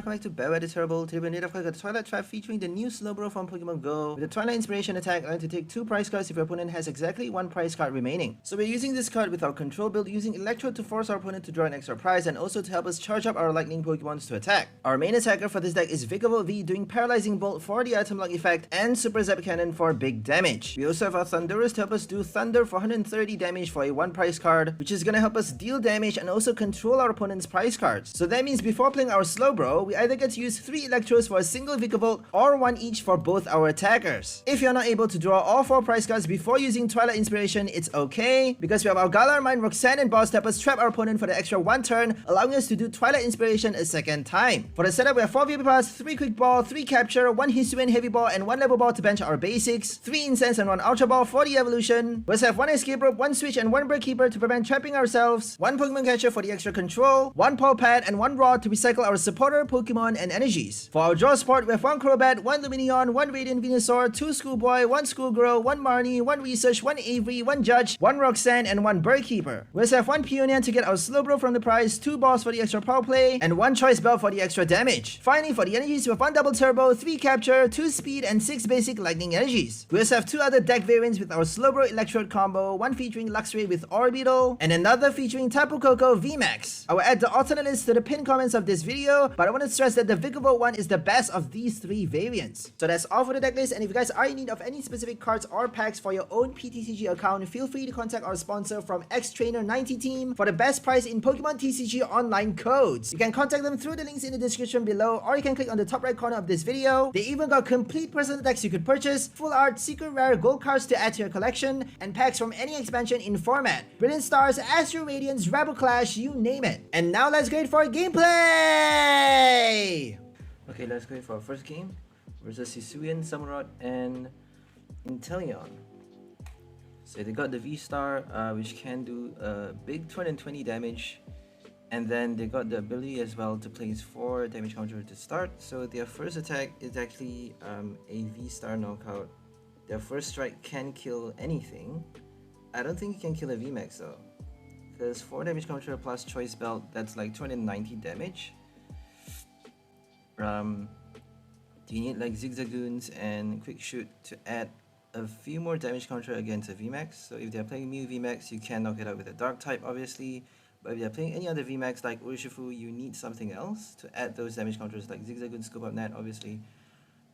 welcome back to Beware the Terrible. Today we're got the Twilight Trap featuring the new Slowbro from Pokemon Go. With the Twilight Inspiration attack, allowing to take 2 prize cards if your opponent has exactly 1 prize card remaining. So we're using this card with our control build, using Electrode to force our opponent to draw an extra prize and also to help us charge up our lightning Pokemons to attack. Our main attacker for this deck is Vikavolt V, doing Paralyzing Bolt for the item lock effect and Super Zap Cannon for big damage. We also have our Thunderous to help us do Thunder for 130 damage for a 1 prize card, which is gonna help us deal damage and also control our opponent's prize cards. So that means before playing our Slowbro, we either get to use 3 Electrodes for a single Vikavolt or 1 each for both our attackers. If you're not able to draw all 4 prize cards before using Twilight Inspiration, it's okay, because we have our Galar Mine, Roxanne and Boss to help us trap our opponent for the extra 1 turn, allowing us to do Twilight Inspiration a second time. For the setup, we have 4 VP Pass, 3 Quick Ball, 3 Capture, 1 Hisuian Heavy Ball, and 1 Level Ball to bench our basics, 3 Incense and 1 Ultra Ball for the evolution. We also have 1 Escape Rope, 1 Switch, and 1 Break Keeper to prevent trapping ourselves, 1 Pokemon Catcher for the extra control, 1 Paw Pad, and 1 Rod to recycle our supporter Pokemon and energies. For our draw support, we have 1 Crobat, 1 Lumineon, 1 Radiant Venusaur, 2 Schoolboy, 1 Schoolgirl, 1 Marnie, 1 Research, 1 Avery, 1 Judge, 1 Roxanne, and 1 Birdkeeper. We also have 1 Peonian to get our Slowbro from the prize, 2 Balls for the extra power play, and 1 Choice Bell for the extra damage. Finally, for the energies, we have 1 Double Turbo, 3 Capture, 2 Speed, and 6 basic lightning energies. We also have 2 other deck variants with our Slowbro Electrode combo, one featuring Luxray with Orbital, and another featuring Tapu Koko VMAX. I will add the alternate list to the pinned comments of this video, but I want to stress that the Vikavolt one is the best of these 3 variants. So that's all for the deck list, and if you guys are in need of any specific cards or packs for your own PTCG account, feel free to contact our sponsor from XTrainer90 team for the best price in Pokemon TCG online codes. You can contact them through the links in the description below, or you can click on the top right corner of this video. They even got complete personal decks you could purchase, full art, secret rare, gold cards to add to your collection, and packs from any expansion in format. Brilliant Stars, Astro Radiance, Rebel Clash, you name it. And now let's go for gameplay! Okay, let's go for our first game versus Hisuian, Samurott, and Inteleon. So they got the V-Star, which can do big 220 damage, and then they got the ability as well to place 4 damage counter to start. So their first attack is actually a V-Star knockout. Their first strike can kill anything. I don't think it can kill a VMAX though, because 4 damage counter plus Choice Belt, that's like 290 damage. You need like Zigzagoons and Quick Shoot to add a few more damage counter against a VMAX. So if they're playing Mew VMAX, you can knock it out with a Dark type obviously, but if they're playing any other VMAX like Urshifu, you need something else to add those damage counters like Zigzagoon, Scoop Up Net obviously.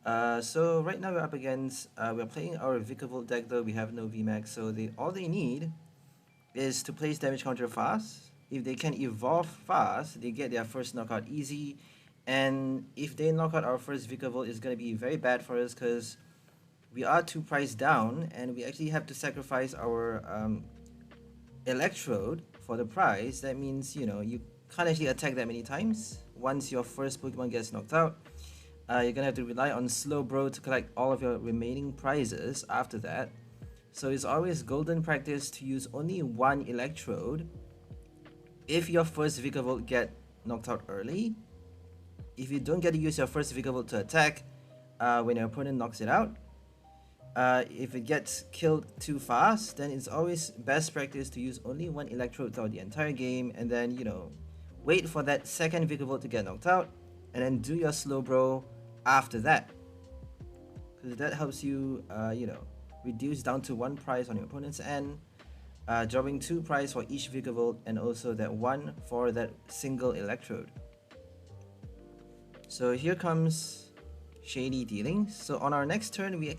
So right now we're up against, we're playing our Vikavolt deck though, we have no VMAX, so all they need is to place damage counter fast. If they can evolve fast, they get their first knockout easy, and if they knock out our first Vikavolt, it's going to be very bad for us because we are 2 price down and we actually have to sacrifice our Electrode for the prize. That means, you know, you can't actually attack that many times. Once your first Pokemon gets knocked out, you're gonna have to rely on Slowbro to collect all of your remaining prizes after that. So it's always golden practice to use only 1 Electrode if your first Vikavolt get knocked out early. If you don't get to use your first Vikavolt to attack when your opponent knocks it out, if it gets killed too fast, then it's always best practice to use only 1 Electrode throughout the entire game, and then, you know, wait for that second Vikavolt to get knocked out, and then do your Slowbro after that, because that helps you, you know, reduce down to 1 prize on your opponent's end, dropping 2 prize for each Vikavolt, and also that 1 for that single Electrode. So here comes Shady Dealings. So on our next turn, we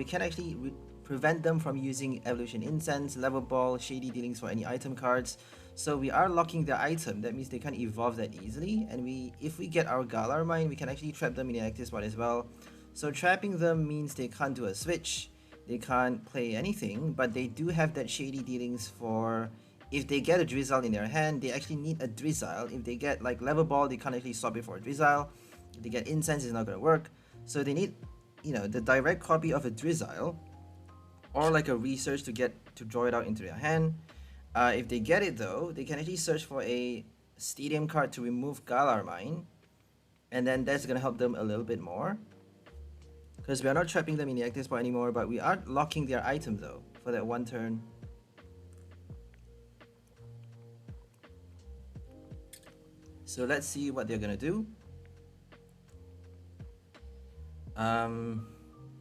can actually prevent them from using Evolution Incense, Level Ball, Shady Dealings for any item cards. So we are locking their item. That means they can't evolve that easily. And if we get our Galar Mine, we can actually trap them in the active spot as well. So trapping them means they can't do a switch, they can't play anything, but they do have that Shady Dealings for if they get a Drizzile in their hand. They actually need a Drizzile. If they get like Level Ball, they can't actually swap it for a Drizzile. If they get Incense, it's not going to work. So they need, you know, the direct copy of a Drizzile or like a Research to draw it out into their hand. If they get it though, they can actually search for a Stadium card to remove Galar Mine, and then that's going to help them a little bit more, because we are not trapping them in the active spot anymore, but we are locking their item though for that 1 turn. So let's see what they're going to do.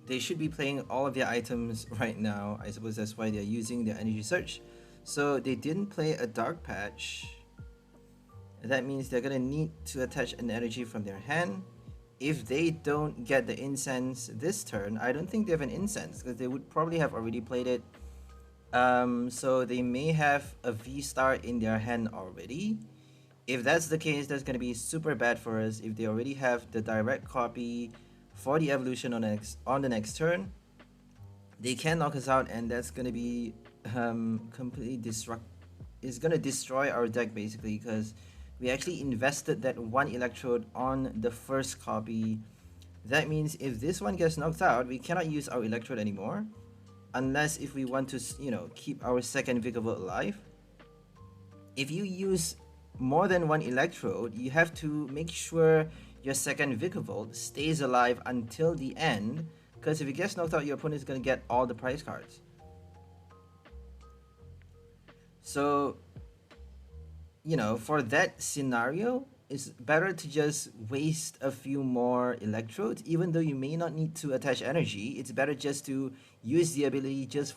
They should be playing all of their items right now. I suppose that's why they're using their energy search. So they didn't play a dark patch. That means they're gonna need to attach an energy from their hand. If they don't get the incense this turn, I don't think they have an incense because they would probably have already played it. So they may have a V-Star in their hand already. If that's the case, that's gonna be super bad for us. If they already have the direct copy for the evolution on the next turn, they can knock us out, and that's gonna be completely it's gonna destroy our deck basically, because we actually invested that one Electrode on the first copy. That means if this one gets knocked out, we cannot use our Electrode anymore, unless if we want to, you know, keep our second Vikavolt alive. If you use more than one Electrode, you have to make sure your second Vikavolt stays alive until the end, because if it gets knocked out, your opponent is going to get all the prize cards. So, you know, for that scenario, it's better to just waste a few more Electrodes. Even though you may not need to attach energy, it's better just to use the ability just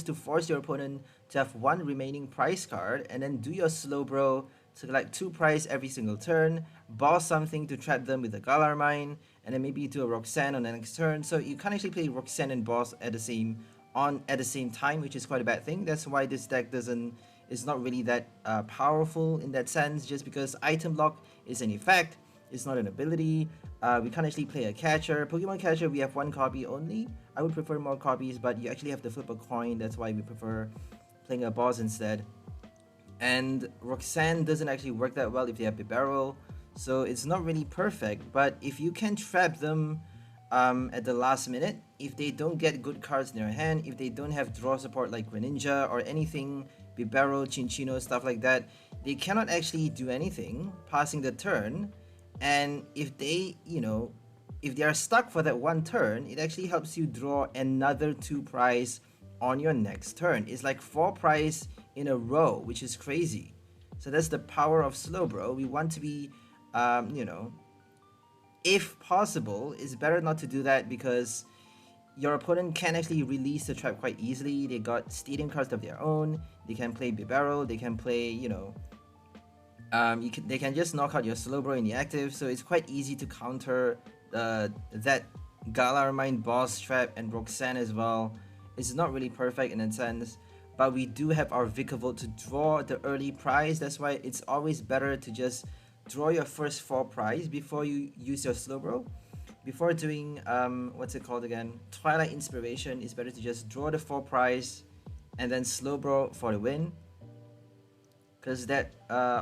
to force your opponent to have one remaining prize card, and then do your Slowbro to collect 2 prize every single turn, boss something to trap them with the Galar Mine, and then maybe do a Roxanne on the next turn. So you can't actually play Roxanne and boss at the same time, which is quite a bad thing. That's why this deck is not really that powerful in that sense, just because item lock is an effect, it's not an ability. We can't actually play a catcher. Pokemon Catcher, we have 1 copy only. I would prefer more copies, but you actually have to flip a coin. That's why we prefer playing a boss instead. And Roxanne doesn't actually work that well if they have Bibarel, so it's not really perfect. But if you can trap them at the last minute, if they don't get good cards in their hand, if they don't have draw support like Greninja or anything, Bibarel, Chinchino, stuff like that, they cannot actually do anything passing the turn. And if they, you know, if they are stuck for that one turn, it actually helps you draw another 2 prize on your next turn. It's like 4 prize in a row, which is crazy. So that's the power of Slowbro. We want to be, you know, if possible, it's better not to do that, because your opponent can actually release the trap quite easily. They got stadium cards of their own. They can play Bibarel. They can play, you know, they can just knock out your Slowbro in the active. So it's quite easy to counter that Galar Mine boss trap and Roxanne as well. It's not really perfect in that sense, but we do have our Vikavolt to draw the early prize. That's why it's always better to just draw your first 4 prize before you use your Slowbro. Before doing, what's it called again? Twilight Inspiration, it's better to just draw the 4 prize and then Slowbro for the win. Because that,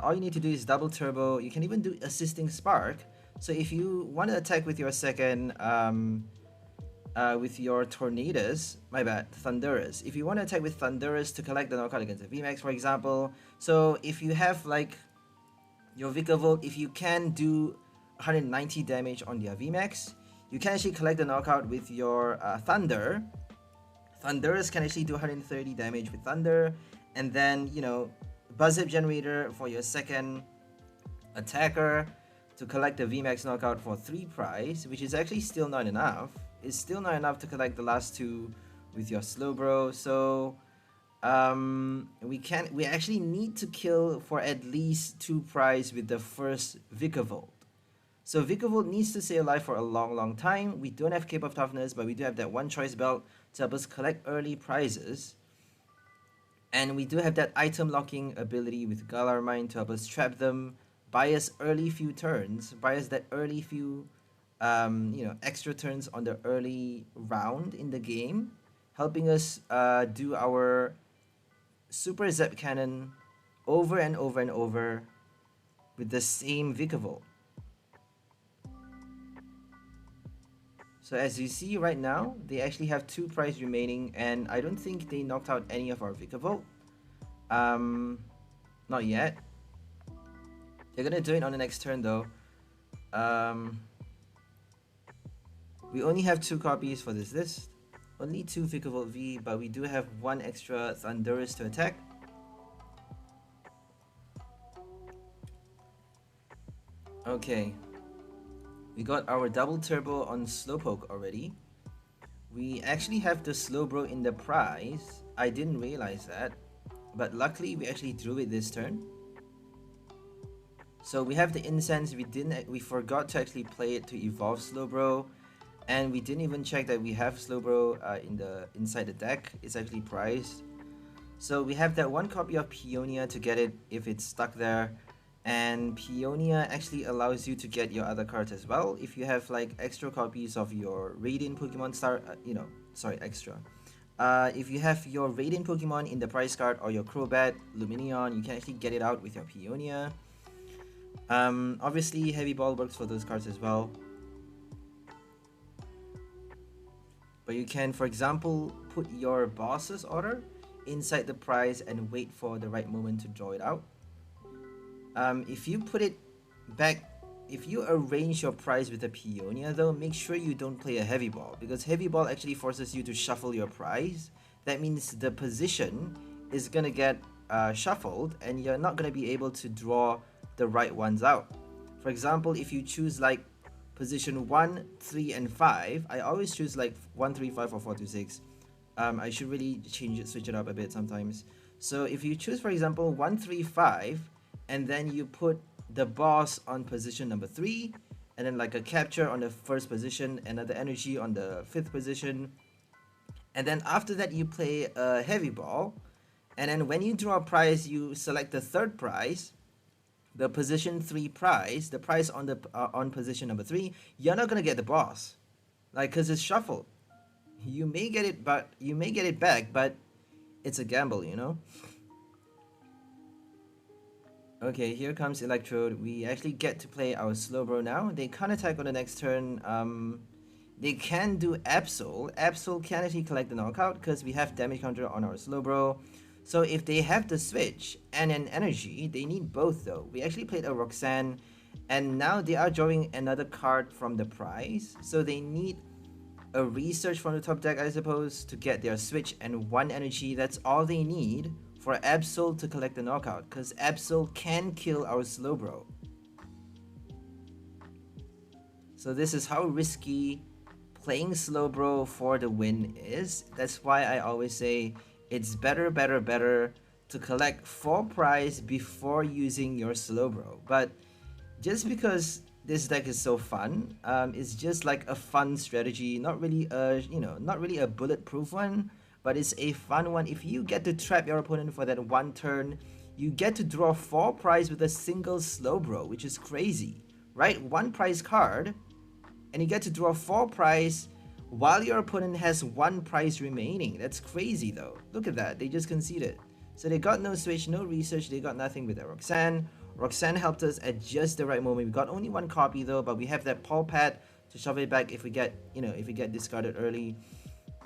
all you need to do is double turbo. You can even do Assisting Spark. So if you want to attack with your second, with your Tornadus, my bad, Thundurus. If you want to attack with Thundurus to collect the knockout against a VMAX, for example. So if you have like your Vikavolt, if you can do 190 damage on their VMAX, you can actually collect the knockout with your Thunder. Thundurus can actually do 130 damage with Thunder, and then, you know, Buzzap Generator for your second attacker to collect the VMAX knockout for 3 prize, which is actually still not enough. It's still not enough to collect the last 2 with your Slowbro. So we actually need to kill for at least 2 prize with the first Vikavolt. So Vikavolt needs to stay alive for a long time. We don't have Cape of Toughness, but we do have that 1 choice belt to help us collect early prizes. And we do have that item locking ability with Galar Mine to help us trap them, buy us early few turns, buy us that early few you know, extra turns on the early round in the game, helping us do our Super Zep Cannon over and over and over with the same Vikavolt. So as you see right now, they actually have 2 prize remaining, and I don't think they knocked out any of our Vikavolt. Not yet. They're gonna do it on the next turn though. We only have 2 copies for this list. Only 2 Vikavolt V, but we do have 1 extra Thundurus to attack. Okay. We got our double turbo on Slowpoke already. We actually have the Slowbro in the prize. I didn't realize that, but luckily we actually drew it this turn. So we have the Incense. We forgot to actually play it to evolve Slowbro, and we didn't even check that we have Slowbro inside the deck. It's actually prized. So we have that one copy of Peonia to get it if it's stuck there. And Peonia actually allows you to get your other cards as well. If you have like extra copies of your Radiant Pokemon extra. If you have your Radiant Pokemon in the prize card or your Crobat, Lumineon, you can actually get it out with your Peonia. Obviously, Heavy Ball works for those cards as well. But you can, for example, put your boss's order inside the prize and wait for the right moment to draw it out. If you put it back, if you arrange your prize with a Peonia though, make sure you don't play a Heavy Ball, because Heavy Ball actually forces you to shuffle your prize. That means the position is gonna get shuffled and you're not gonna be able to draw the right ones out. For example, if you choose like position 1, 3, and 5, I always choose like 1, 3, 5, or 4, 2, 6. I should really switch it up a bit sometimes. So if you choose, for example, 1, 3, 5, and then you put the boss on position number 3, and then like a capture on the first position, another energy on the 5th position, and then after that you play a Heavy Ball, and then when you draw a prize, you select the 3rd prize, the position 3 prize, the prize on the on position number 3. You're not gonna get the boss, like, cause it's shuffled. You may get it, but you may get it back, but it's a gamble, you know. Okay, here comes Electrode. We actually get to play our Slowbro now. They can't attack on the next turn. They can do Absol. Absol can actually collect the knockout because we have damage counter on our Slowbro. So if they have the switch and an energy, they need both though. We actually played a Roxanne, and now they are drawing another card from the prize. So they need a research from the top deck, I suppose, to get their switch and 1 energy. That's all they need for Absol to collect the knockout, because Absol can kill our Slowbro. So this is how risky playing Slowbro for the win is. That's why I always say it's better to collect 4 prize before using your Slowbro. But just because this deck is so fun, it's just like a fun strategy, not really a bulletproof one, but it's a fun one. If you get to trap your opponent for that 1 turn, you get to draw 4 prize with a single Slowbro, which is crazy, right? 1 prize card, and you get to draw 4 prize while your opponent has 1 prize remaining. That's crazy though. Look at that, they just conceded. So they got no switch, no research, they got nothing with their Roxanne. Roxanne helped us at just the right moment. We got only 1 copy though, but we have that Paw Pad to shove it back if we get, if we get discarded early.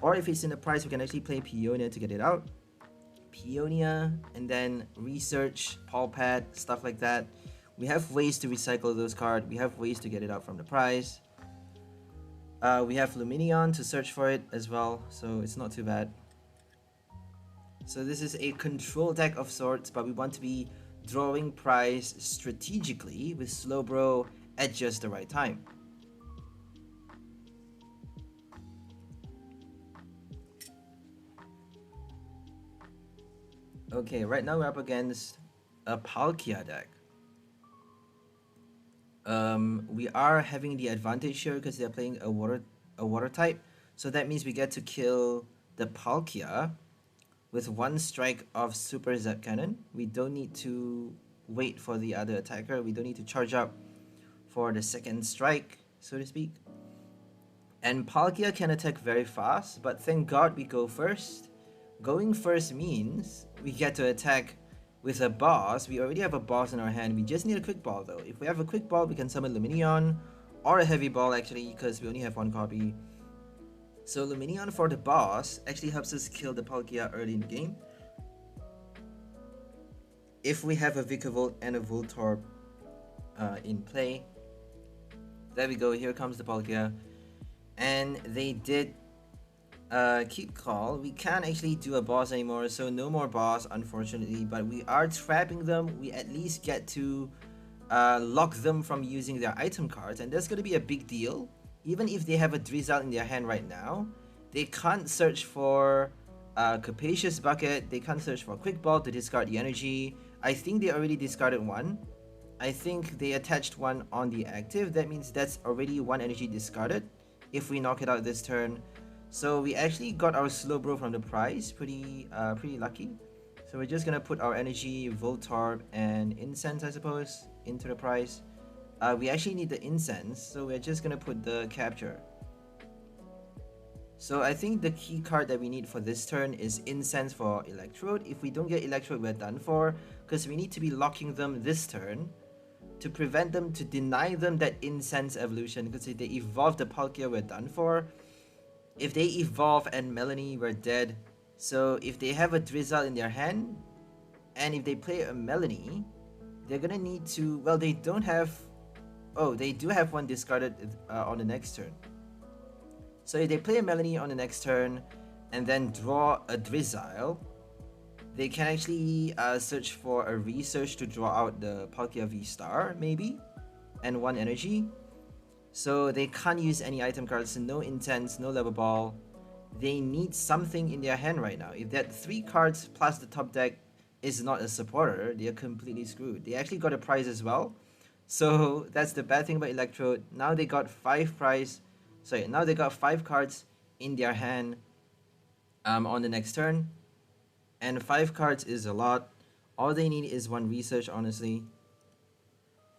Or if it's in the price, we can actually play Peonia to get it out. Peonia, and then research, Paw Pad, stuff like that. We have ways to recycle those cards. We have ways to get it out from the prize. We have Lumineon to search for it as well, so it's not too bad. So this is a control deck of sorts, but we want to be drawing prize strategically with Slowbro at just the right time. Okay, right now we're up against a Palkia deck. We are having the advantage here because they're playing a water type, so that means we get to kill the Palkia with 1 strike of Super Zap Cannon. We don't need to wait for the other attacker. We don't need to charge up for the 2nd strike, so to speak. And Palkia can attack very fast, but thank God we go first. Going first means we get to attack with a boss. We already have a boss in our hand. We just need a quick ball though. If we have a quick ball, we can summon Lumineon, or a Heavy Ball actually, because we only have 1 copy. So Lumineon for the boss actually helps us kill the Palkia early in the game. If we have a Vikavolt and a Voltorb in play. There we go, here comes the Palkia. And they did keep call. We can't actually do a boss anymore, so no more boss unfortunately, but we are trapping them. We at least get to lock them from using their item cards, and that's going to be a big deal. Even if they have a Drizzle in their hand right now, they can't search for Capacious Bucket, they can't search for Quick Ball to discard the energy. I think they already discarded one. I think they attached one on the active. That means that's already one energy discarded if we knock it out this turn. So we actually got our Slowbro from the prize. Pretty lucky. So we're just gonna put our energy, Voltorb, and Incense, I suppose, into the prize. We actually need the Incense, so we're just gonna put the Capture. So I think the key card that we need for this turn is Incense for Electrode. If we don't get Electrode, we're done for, because we need to be locking them this turn to prevent them, to deny them that Incense evolution, because if they evolve the Palkia, we're done for. If they evolve and Melanie, we're dead. So if they have a Drizzle in their hand, and if they play a Melanie, they're gonna need to, well, they don't have, oh, they do have one discarded on the next turn. So if they play a Melanie on the next turn, and then draw a Drizzle, they can actually search for a research to draw out the Palkia V-Star, maybe, and one energy. So they can't use any item cards, no Intense, no Level Ball. They need something in their hand right now. If that 3 cards plus the top deck is not a supporter, they're completely screwed. They actually got a prize as well. So that's the bad thing about Electrode. Now they got 5 cards in their hand on the next turn. And 5 cards is a lot. All they need is one research, honestly.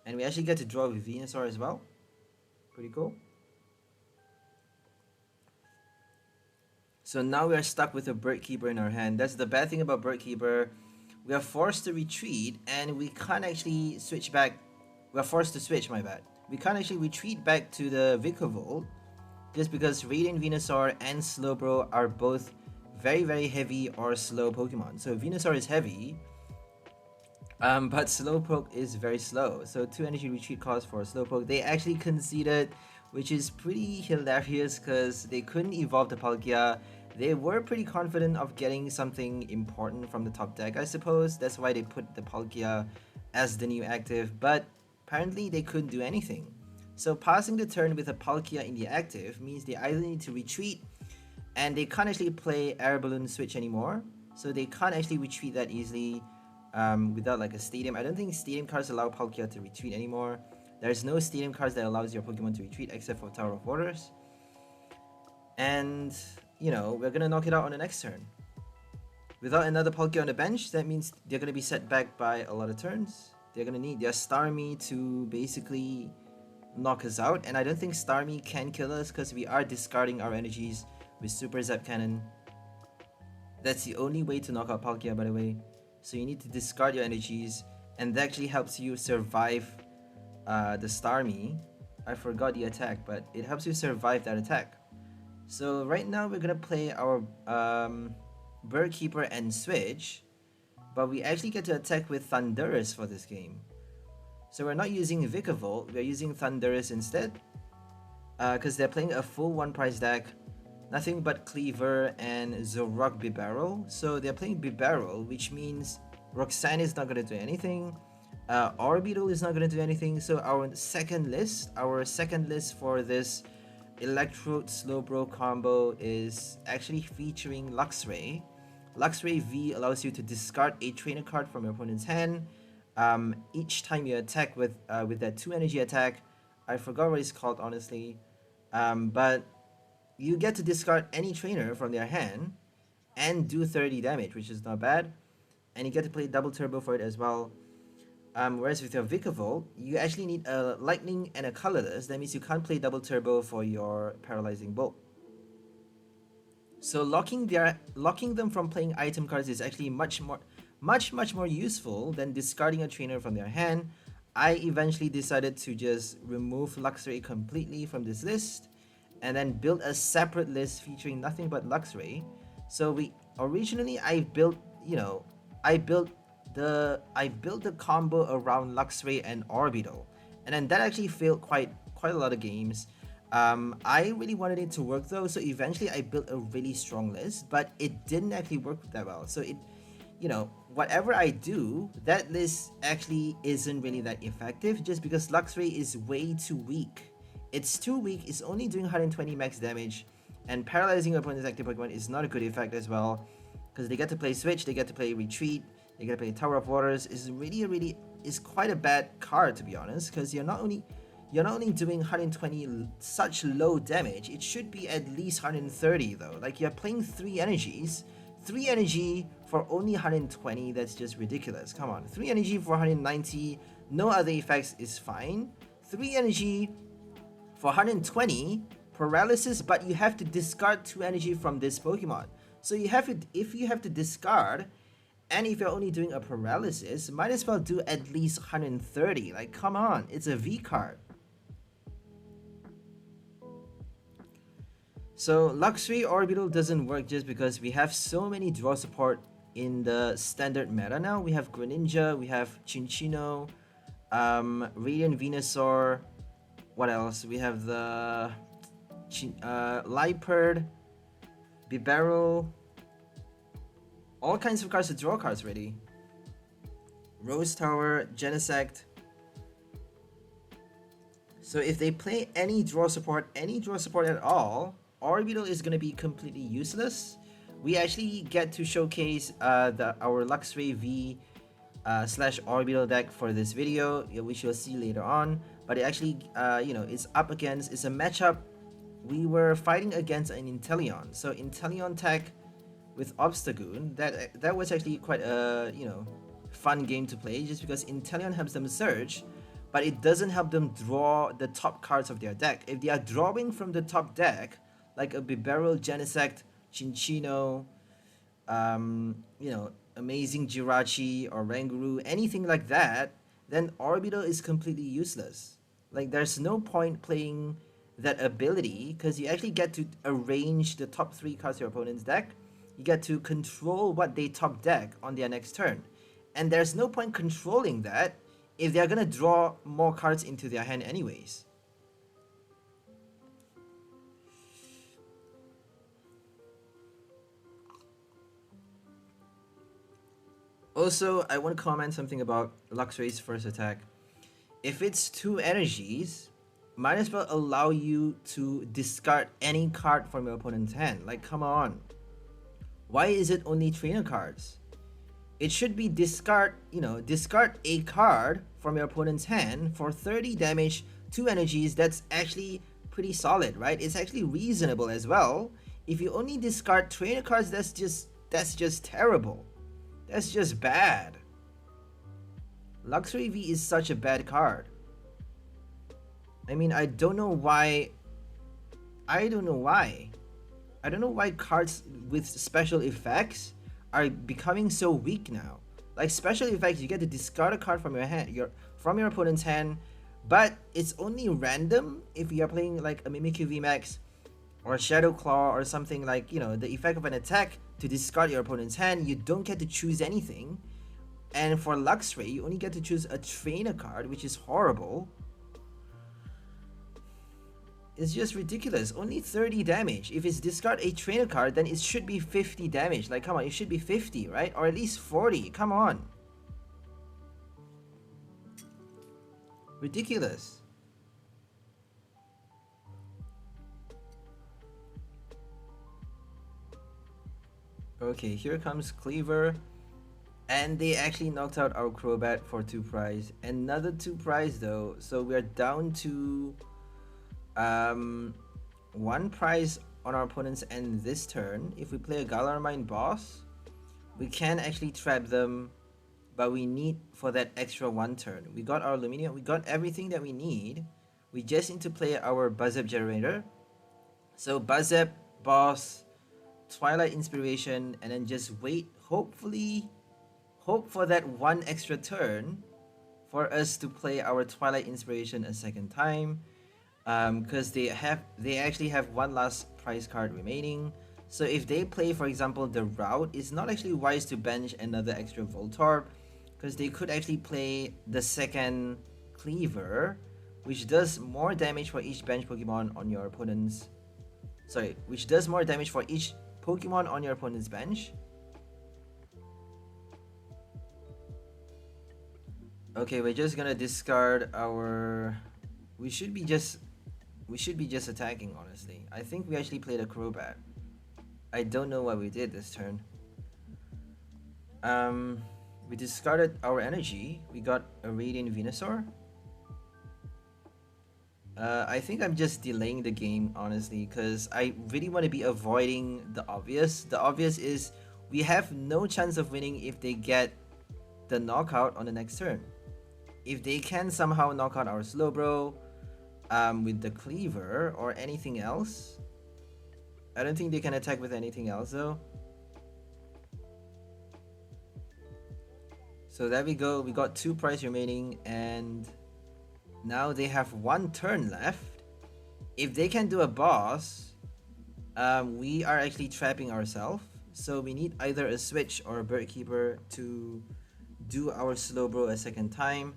And we actually get to draw with Venusaur as well. Pretty cool. So now we are stuck with a Bird Keeper in our hand. That's the bad thing about Bird Keeper. We are forced to retreat, and we can't actually switch back. We are forced to switch, my bad. We can't actually retreat back to the Vikavolt, just because Radiant Venusaur and Slowbro are both very, very heavy or slow Pokemon. So Venusaur is heavy, but Slowpoke is very slow. So 2 energy retreat costs for Slowpoke. They actually conceded, which is pretty hilarious because they couldn't evolve the Palkia. They were pretty confident of getting something important from the top deck, I suppose. That's why they put the Palkia as the new active, but apparently they couldn't do anything. So passing the turn with a Palkia in the active means they either need to retreat, and they can't actually play Air Balloon Switch anymore. So they can't actually retreat that easily without like a Stadium. I don't think Stadium cards allow Palkia to retreat anymore. There's no Stadium cards that allows your Pokemon to retreat except for Tower of Waters. And, you know, we're gonna knock it out on the next turn. Without another Palkia on the bench, that means they're gonna be set back by a lot of turns. They're gonna need their Starmie to basically knock us out. And I don't think Starmie can kill us because we are discarding our energies with Super Zap Cannon. That's the only way to knock out Palkia, by the way. So you need to discard your energies, and that actually helps you survive the Starmie. I forgot the attack, but it helps you survive that attack. So right now we're gonna play our Bird Keeper and switch, but we actually get to attack with Thundurus for this game. So we're not using Vikavolt, we're using Thundurus instead, because they're playing a full 1 price deck, nothing but Cleaver and Zoroark Bibarel. So they're playing Bibarel, which means Roxanne is not gonna do anything. Orbital is not going to do anything. So our second list for this Electrode Slowbro combo is actually featuring Luxray. Luxray V allows you to discard a trainer card from your opponent's hand each time you attack with that 2 energy attack. I forgot what it's called, honestly, but you get to discard any trainer from their hand and do 30 damage, which is not bad, and you get to play double turbo for it as well. Whereas with your Vikavolt, you actually need a Lightning and a Colorless. That means you can't play double turbo for your Paralyzing Bolt. So locking them from playing item cards is actually much more useful than discarding a trainer from their hand. I eventually decided to just remove Luxray completely from this list, and then build a separate list featuring nothing but Luxray. So I built the combo around Luxray and Orbital, and then that actually failed quite a lot of games. I really wanted it to work though, so eventually I built a really strong list, but it didn't actually work that well. So you know, whatever I do, that list actually isn't really that effective just because Luxray is way too weak. It's too weak, it's only doing 120 max damage, and paralyzing your opponent's active Pokemon is not a good effect as well, because they get to play Switch, they get to play Retreat, they get to play Tower of Waters. Is really is quite a bad card, to be honest, because you're not only doing 120 such low damage, it should be at least 130 though. Like, you're playing 3 energies, 3 energy for only 120, that's just ridiculous. Come on, 3 energy for 190, no other effects is fine. 3 energy for 120, paralysis, but you have to discard 2 energy from this Pokemon. So you have to, if you have to discard, and if you're only doing a paralysis, might as well do at least 130. Like, come on, it's a V card. So Luxray Orbital doesn't work just because we have so many draw support in the standard meta now. We have Greninja, we have Chinchino, Radiant Venusaur. What else? We have the Liepard, Bibarel. All kinds of cards to draw cards ready. Rose Tower, Genesect. So if they play any draw support at all, Orbital is going to be completely useless. We actually get to showcase our Luxray V slash Orbital deck for this video, which you'll see later on. But it actually, you know, it's up against, it's a matchup. We were fighting against an Inteleon. So Inteleon tech with Obstagoon, that was actually quite a, you know, fun game to play, just because Inteleon helps them surge, but it doesn't help them draw the top cards of their deck. If they are drawing from the top deck, like a Bibarel, Genesect, Chinchino, you know, Amazing Jirachi or Ranguru, anything like that, then Orbital is completely useless. Like, there's no point playing that ability, because you actually get to arrange the top 3 cards of your opponent's deck. You get to control what they top deck on their next turn. And there's no point controlling that if they're gonna draw more cards into their hand anyways. Also, I want to comment something about Luxray's first attack. If it's 2 energies, might as well allow you to discard any card from your opponent's hand. Like, come on. Why is it only trainer cards? It should be discard a card from your opponent's hand for 30 damage, 2 energies. That's actually pretty solid, right? It's actually reasonable as well. If you only discard trainer cards, that's just terrible. That's just bad. Luxray V is such a bad card. I mean, I don't know why cards with special effects are becoming so weak now. Like, special effects, you get to discard a card from your hand, from your opponent's hand, but it's only random if you are playing like a Mimikyu VMAX or Shadow Claw or something, like, you know, the effect of an attack to discard your opponent's hand. You don't get to choose anything. And for Luxray, you only get to choose a trainer card, which is horrible. It's just ridiculous. Only 30 damage. If it's discard a trainer card, then it should be 50 damage. Like, come on, it should be 50, right? Or at least 40. Come on. Ridiculous. Okay, here comes Cleaver. And they actually knocked out our Crobat for 2 prize. Another 2 prize though. So we are down to 1 prize on our opponent's end this turn. If we play a Galar Mine boss, we can actually trap them, but we need for that extra 1 turn. We got our Aluminium, we got everything that we need. We just need to play our Buzzap Generator. So Buzzap, boss, Twilight Inspiration, and then just wait, hopefully hope for that 1 extra turn for us to play our Twilight Inspiration a second time, because they actually have 1 last prize card remaining. So if they play, for example, the Route, it's not actually wise to bench another extra Voltorb, because they could actually play the second Cleaver, which does more damage for each bench Pokemon on your opponent's, which does more damage for each Pokemon on your opponent's bench. Okay, we're just gonna discard our... We should be just attacking, honestly. I think we actually played a Crobat. I don't know what we did this turn. We discarded our energy. We got a Radiant Venusaur. I think I'm just delaying the game, honestly, because I really want to be avoiding the obvious. The obvious is we have no chance of winning if they get the knockout on the next turn. If they can somehow knock out our Slowbro with the Cleaver or anything else, I don't think they can attack with anything else though. So there we go, we got 2 prize remaining and now they have 1 turn left. If they can do a boss, we are actually trapping ourselves. So we need either a switch or a Bird Keeper to do our Slowbro a second time.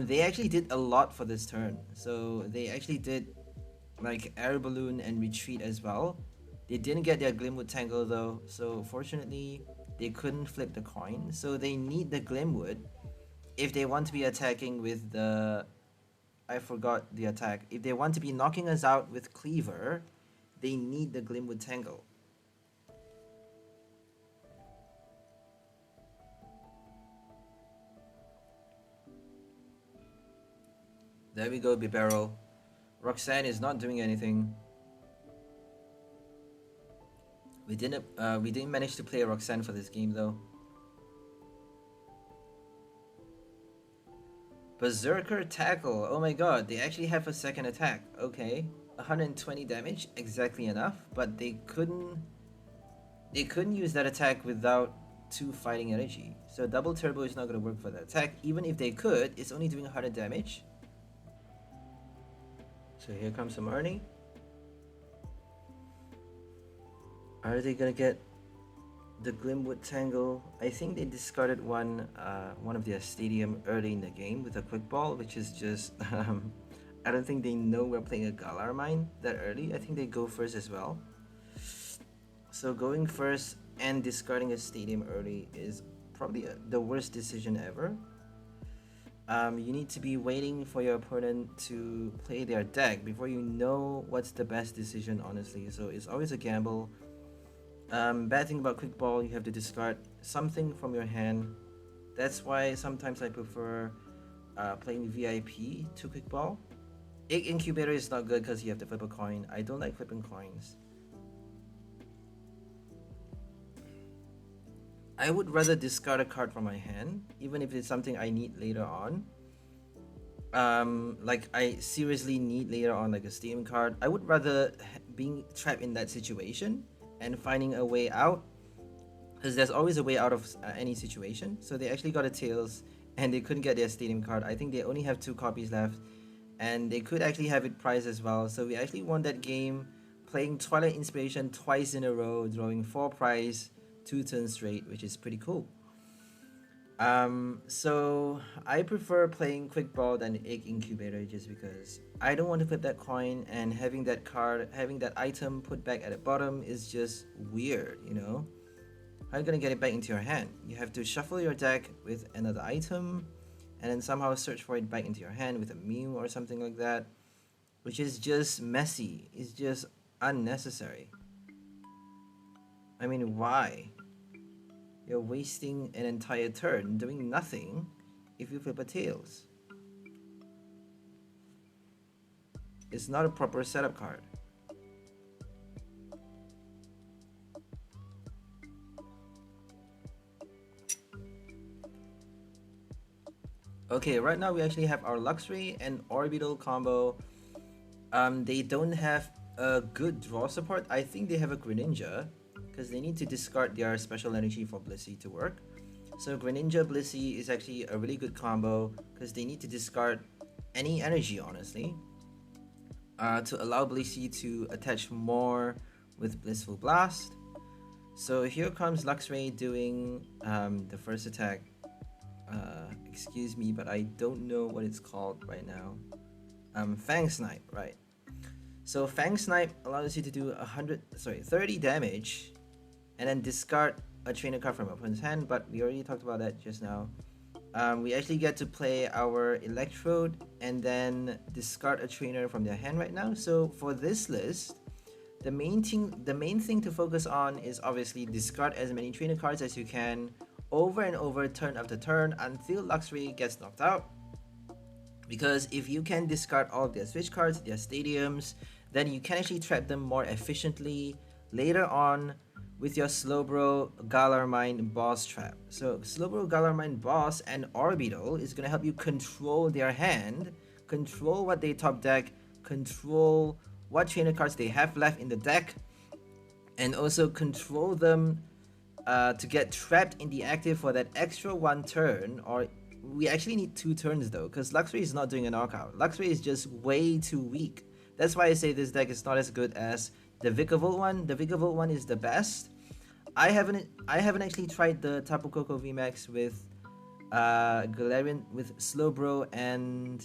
They actually did a lot for this turn. So they actually did like Air Balloon and Retreat as well. They didn't get their Glimwood Tangle though, so fortunately they couldn't flip the coin. So they need the Glimwood if they want to be attacking with the... I forgot the attack. If they want to be knocking us out with Cleaver, they need the Glimwood Tangle. There we go, Bibarel. Roxanne is not doing anything. We didn't manage to play Roxanne for this game though. Berserker Tackle. Oh my god, they actually have a second attack. Okay, 120 damage, exactly enough. But they couldn't use that attack without 2 fighting energy. So double turbo is not gonna work for that attack. Even if they could, it's only doing 100 damage. So here comes some Ernie. Are they gonna get the Glimwood Tangle? I think they discarded one of their stadium early in the game with a quick ball, which is just I don't think they know we're playing a Galar Mine that early. I think they go first as well. So going first and discarding a stadium early is probably the worst decision ever. You need to be waiting for your opponent to play their deck before you know what's the best decision, honestly. So it's always a gamble. Bad thing about quick ball, you have to discard something from your hand. That's why sometimes I prefer playing VIP to quick ball. Egg Incubator is not good because you have to flip a coin. I don't like flipping coins. I would rather discard a card from my hand, even if it's something I need later on. Like I seriously need later on, like a Steam card. I would rather being trapped in that situation and finding a way out, because there's always a way out of any situation. So they actually got a Tails and they couldn't get their Stadium card. I think they only have 2 copies left and they could actually have it priced as well. So we actually won that game playing Twilight Inspiration twice in a row, drawing 4 prize 2 turns straight, which is pretty cool. So I prefer playing quick ball than Egg Incubator just because I don't want to flip that coin, and having that card, having that item put back at the bottom is just weird, you know? How are you gonna get it back into your hand? You have to shuffle your deck with another item and then somehow search for it back into your hand with a Mew or something like that, which is just messy. It's just unnecessary. I mean, why? You're wasting an entire turn doing nothing if you flip a Tails. It's not a proper setup card. Okay, right now we actually have our Luxray and Orbital combo. They don't have a good draw support. I think they have a Greninja, because they need to discard their special energy for Blissey to work. So Greninja Blissey is actually a really good combo because they need to discard any energy, honestly, to allow Blissey to attach more with Blissful Blast. So here comes Luxray doing the first attack. Excuse me, but I don't know what it's called right now. Fang Snipe, right? So Fang Snipe allows you to do 30 damage and then discard a trainer card from your opponent's hand, but we already talked about that just now. We actually get to play our Electrode and then discard a trainer from their hand right now. So for this list, the main thing to focus on is obviously discard as many trainer cards as you can over and over, turn after turn, until Luxray gets knocked out. Because if you can discard all of their switch cards, their stadiums, then you can actually trap them more efficiently later on with your Slowbro Galar Mine boss trap. So Slowbro Galar Mine boss and Orbital is going to help you control their hand, control what they top deck, control what trainer cards they have left in the deck, and also control them to get trapped in the active for that extra 1 turn. Or we actually need 2 turns though, because Luxray is not doing a knockout. Luxray is just way too weak. That's why I say this deck is not as good as the Vikavolt one. The Vikavolt one is the best. I haven't actually tried the Tapu Koko VMAX with Galarian, with Slowbro and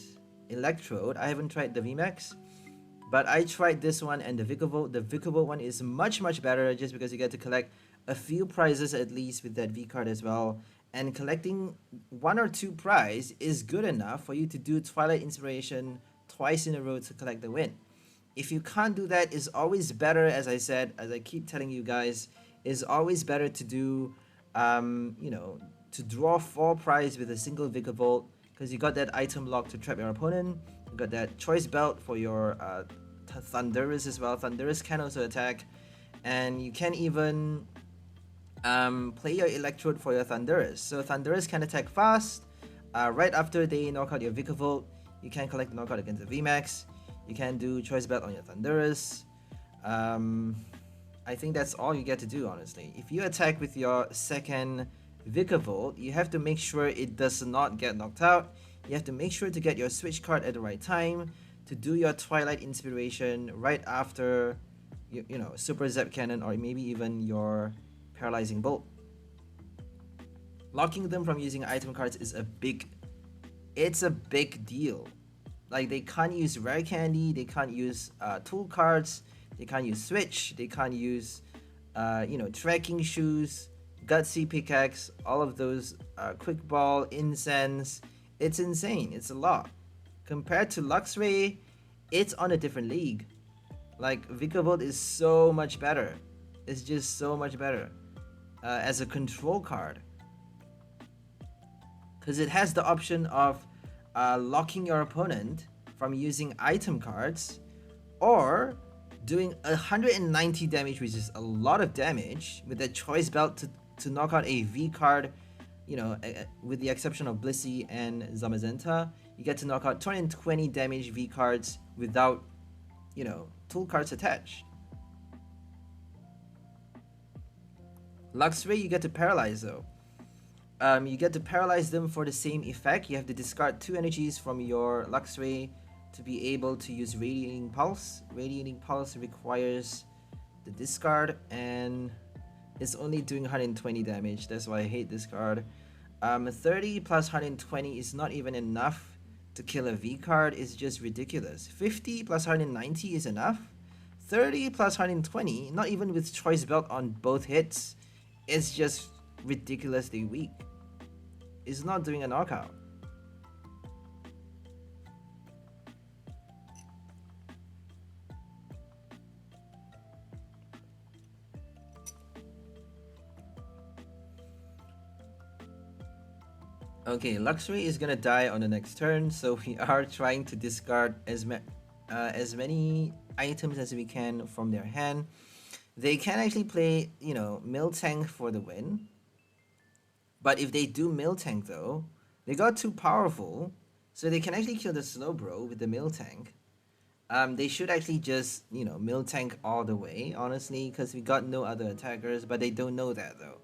Electrode. I haven't tried the VMAX, but I tried this one and the Vikavolt. The Vikavolt one is much better, just because you get to collect a few prizes at least with that V card as well. And collecting 1 or 2 prize is good enough for you to do Twilight Inspiration twice in a row to collect the win. If you can't do that, it's always better, as I said, as I keep telling you guys, is always better to do, you know, to draw 4 prize with a single Vikavolt, because you got that item lock to trap your opponent. You got that choice belt for your Thundurus as well. Thundurus can also attack, and you can even play your Electrode for your Thundurus. So Thundurus can attack fast. Right after they knock out your Vikavolt, you can collect the knockout against the VMAX. You can do choice belt on your Thundurus. I think that's all you get to do, honestly. If you attack with your second Vikavolt, you have to make sure it does not get knocked out. You have to make sure to get your switch card at the right time to do your Twilight Inspiration right after, you know, Super Zap Cannon, or maybe even your Paralyzing Bolt. Locking them from using item cards is a big deal. Like, they can't use Rare Candy, they can't use tool cards, they can't use Switch, they can't use, you know, Trekking Shoes, Gutsy Pickaxe, all of those, Quick Ball, Incense. It's insane, it's a lot. Compared to Luxray, it's on a different league. Like, Vikavolt is so much better. It's just so much better as a control card. Because it has the option of locking your opponent from using item cards, or doing 190 damage, which is a lot of damage, with a choice belt to knock out a V card. You know, with the exception of Blissey and Zamazenta, you get to knock out 220 damage V cards without, you know, tool cards attached. Luxray, you get to paralyze though. You get to paralyze them for the same effect. You have to discard 2 energies from your Luxray to be able to use Radiating Pulse. Radiating Pulse requires the discard, and it's only doing 120 damage. That's why I hate this card. 30 plus 120 is not even enough to kill a V card. It's just ridiculous. 50 plus 190 is enough. 30 plus 120, not even with choice belt on both hits, it's just ridiculously weak. It's not doing a knockout. Okay, Luxray is gonna die on the next turn, so we are trying to discard as many items as we can from their hand. They can actually play, you know, Miltank for the win. But if they do Miltank though, they got too powerful, so they can actually kill the Slowbro with the Miltank. They should actually just, you know, Miltank all the way, honestly, because we got no other attackers, but they don't know that though.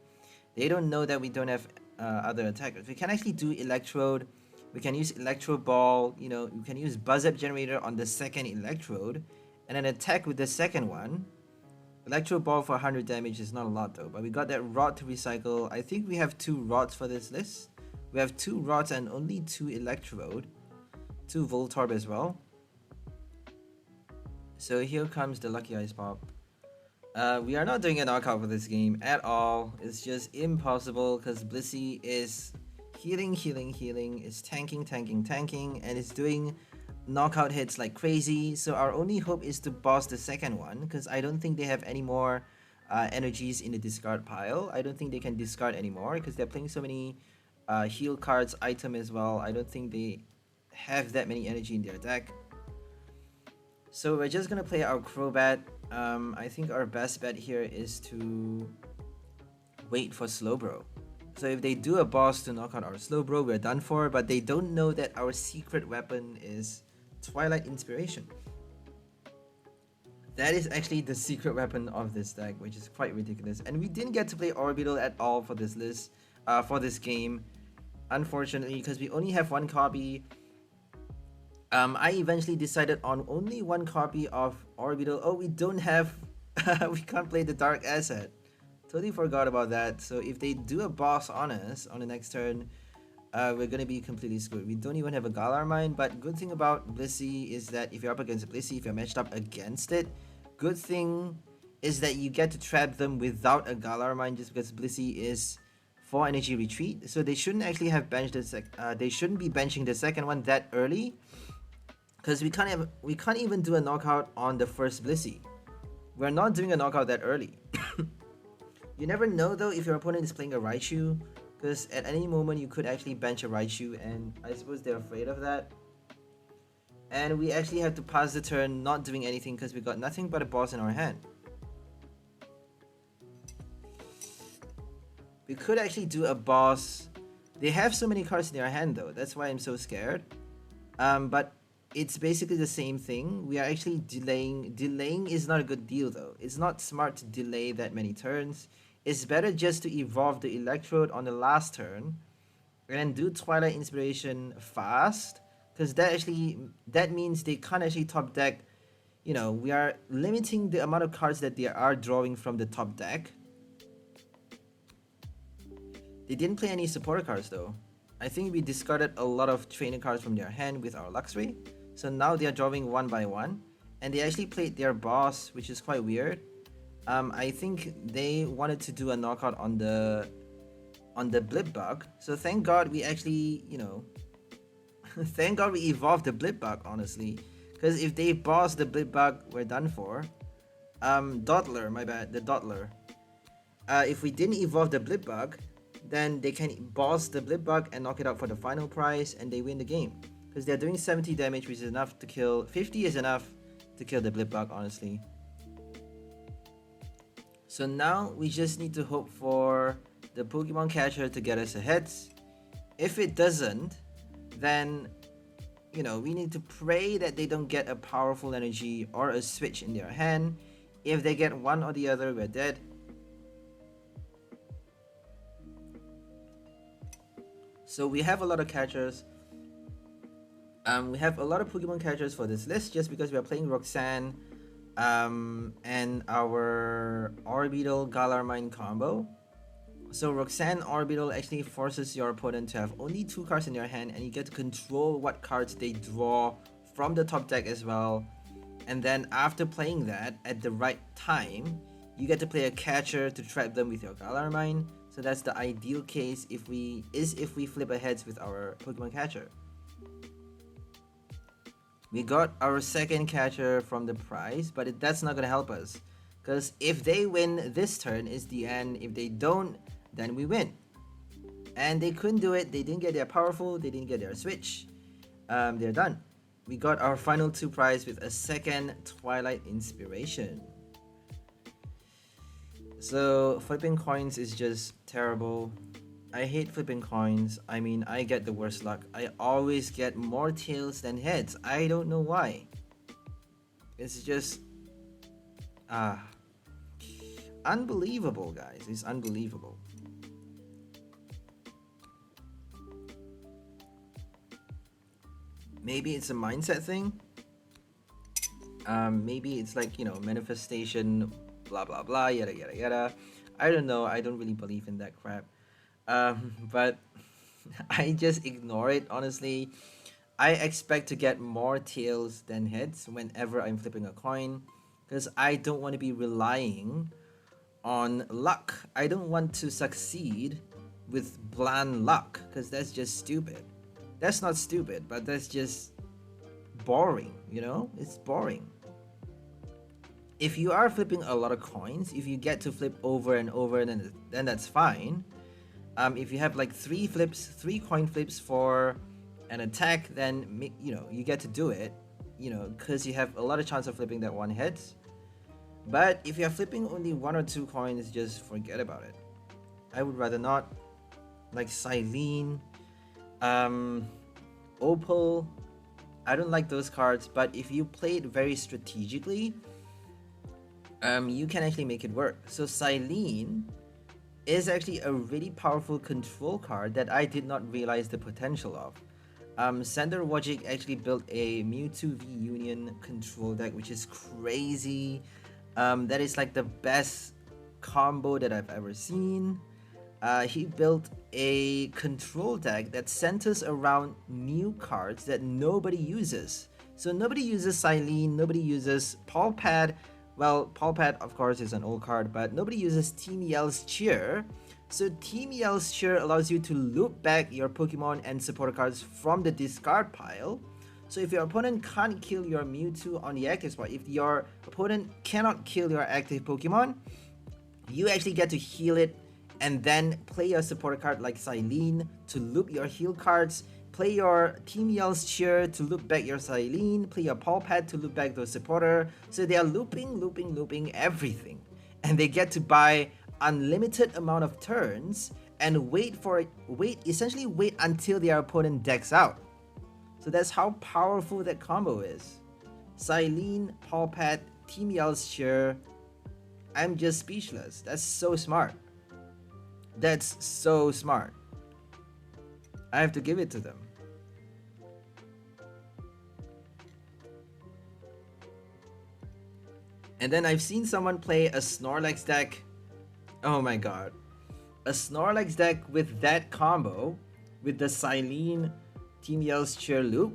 They don't know that we don't have other attackers. We can actually do Electrode. We can use Electro Ball, you know, we can use Buzzap Generator on the second Electrode, and then attack with the second one. Electro Ball for 100 damage is not a lot though, but we got that Rod to recycle. I think we have 2 Rods for this list. We have 2 Rods and only 2 Electrode. 2 Voltorb as well. So here comes the Lucky Ice Pop. We are not doing a knockout for this game at all. It's just impossible because Blissey is healing, healing, healing. It's tanking, tanking, tanking, and it's doing knockout hits like crazy. So our only hope is to boss the second one, because I don't think they have any more energies in the discard pile. I don't think they can discard anymore because they're playing so many heal cards, item as well. I don't think they have that many energy in their deck. So we're just gonna play our Crobat. I think our best bet here is to wait for Slowbro. So if they do a boss to knock out our Slowbro, we're done for, but they don't know that our secret weapon is Twilight Inspiration. That is actually the secret weapon of this deck, which is quite ridiculous. And we didn't get to play Orbital at all for this list, for this game, unfortunately, because we only have one copy. I eventually decided on only one copy of Orbital. Oh, we don't have, we can't play the Dark Asset. Totally forgot about that. So if they do a boss on us on the next turn, we're gonna be completely screwed. We don't even have a Galar Mine, but good thing about Blissey is that if you're up against a Blissey, if you're matched up against it, good thing is that you get to trap them without a Galar Mine, just because Blissey is 4 energy retreat. So they shouldn't actually have benched the they shouldn't be benching the second one that early, because we can't even do a knockout on the first Blissey. We're not doing a knockout that early. You never know though if your opponent is playing a Raichu, because at any moment you could actually bench a Raichu, and I suppose they're afraid of that. And we actually have to pass the turn not doing anything because we got nothing but a boss in our hand. We could actually do a boss. They have so many cards in their hand though, that's why I'm so scared. But it's basically the same thing. We are actually delaying. Delaying is not a good deal though. It's not smart to delay that many turns. It's better just to evolve the Electrode on the last turn and do Twilight Inspiration fast, because that means they can't actually top deck. You know, we are limiting the amount of cards that they are drawing from the top deck. They didn't play any supporter cards though. I think we discarded a lot of training cards from their hand with our Luxray. So now they are drawing one by one, and they actually played their boss, which is quite weird. I think they wanted to do a knockout on the Blip Bug. So thank God we actually, you know, thank God we evolved the Blip Bug, honestly. Because if they boss the Blip Bug, we're done for. Dottler, my bad, the Dottler. If we didn't evolve the Blip Bug, then they can boss the Blip Bug and knock it out for the final prize, and they win the game. Because they're doing 70 damage, which is enough to kill. 50 is enough to kill the Blip Bug, honestly. So now we just need to hope for the Pokemon Catcher to get us ahead. If it doesn't, then, you know, we need to pray that they don't get a powerful energy or a switch in their hand. If they get one or the other, we're dead. So we have a lot of catchers. We have a lot of Pokemon catchers for this list just because we are playing Roxanne and our Orbital Galar Mine combo. So Roxanne Orbital actually forces your opponent to have only 2 cards in their hand, and you get to control what cards they draw from the top deck as well. And then after playing that at the right time, you get to play a catcher to trap them with your Galar Mine. So that's the ideal case if we flip ahead with our Pokemon Catcher. We got our second catcher from the prize, but that's not gonna help us. Because if they win this turn, is the end. If they don't, then we win. And they couldn't do it. They didn't get their powerful. They didn't get their switch. They're done. We got our final 2 prize with a second Twilight Inspiration. So flipping coins is just terrible. I hate flipping coins. I mean, I get the worst luck. I always get more tails than heads. I don't know why. It's just unbelievable, guys. It's unbelievable. Maybe it's a mindset thing. Maybe it's like, you know, manifestation, blah blah blah, yada yada yada. I don't know. I don't really believe in that crap. But I just ignore it, honestly. I expect to get more tails than heads whenever I'm flipping a coin, because I don't want to be relying on luck. I don't want to succeed with bland luck, because that's just stupid. That's not stupid, but that's just boring, you know? It's boring. If you are flipping a lot of coins, if you get to flip over and over, then that's fine. If you have like 3 coin flips for an attack, then you know, you get to do it, you know, because you have a lot of chance of flipping that one hit. But if you're flipping only 1 or 2 coins, just forget about it. I would rather not. Like Silene, Opal, I don't like those cards, but if you play it very strategically, you can actually make it work. So Silene is actually a really powerful control card that I did not realize the potential of. Sender Wojcik actually built a Mewtwo V Union control deck, which is crazy. That is like the best combo that I've ever seen. He built a control deck that centers around new cards that nobody uses. So nobody uses Silene, nobody uses Palpad. Well, Palpad of course is an old card, but nobody uses Team Yell's Cheer. So Team Yell's Cheer allows you to loop back your Pokemon and supporter cards from the discard pile. So if your opponent can't kill your Mewtwo on the active spot, if your opponent cannot kill your active Pokemon, you actually get to heal it and then play your supporter card like Silene to loop your heal cards, play your Team Yell's Cheer to loop back your Silene, play your Palpad to loop back the supporter. So they are looping everything. And they get to buy unlimited amount of turns and essentially wait until their opponent decks out. So that's how powerful that combo is. Silene, Palpad, Team Yell's Cheer. I'm just speechless. That's so smart. That's so smart. I have to give it to them. And then I've seen someone play a Snorlax deck. Oh my god. A Snorlax deck with that combo, with the Silene Team Yell's Cheer loop,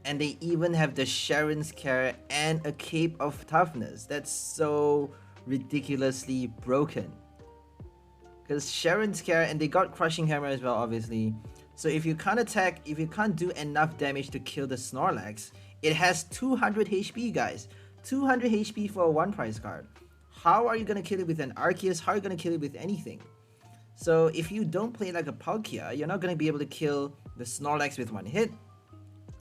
and they even have the Sharon's Care and a Cape of Toughness. That's so ridiculously broken. Because Sharon's Care, and they got Crushing Hammer as well, obviously. So if you can't attack, if you can't do enough damage to kill the Snorlax, it has 200 HP, guys. 200 HP for a 1 price card. How are you going to kill it with an Arceus? How are you going to kill it with anything? So if you don't play like a Palkia, you're not going to be able to kill the Snorlax with 1 hit.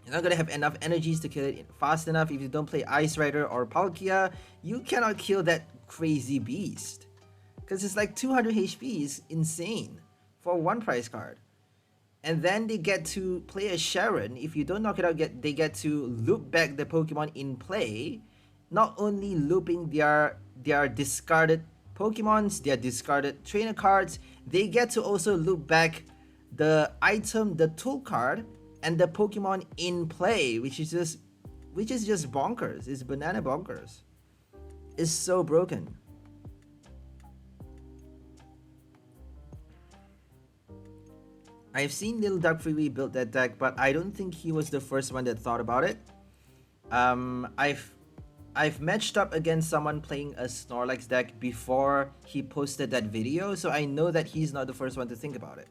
You're not going to have enough energies to kill it fast enough. If you don't play Ice Rider or Palkia, you cannot kill that crazy beast. Because it's like 200 HP is insane for a 1 price card. And then they get to play a Sharon. If you don't knock it out, they get to loop back the Pokemon in play. Not only looping their discarded Pokemons, their discarded trainer cards, they get to also loop back the item, the tool card, and the Pokemon in play, which is just bonkers. It's banana bonkers. It's so broken. I've seen Little Dark Freeway build that deck, but I don't think he was the first one that thought about it. I've matched up against someone playing a Snorlax deck before he posted that video, so I know that he's not the first one to think about it.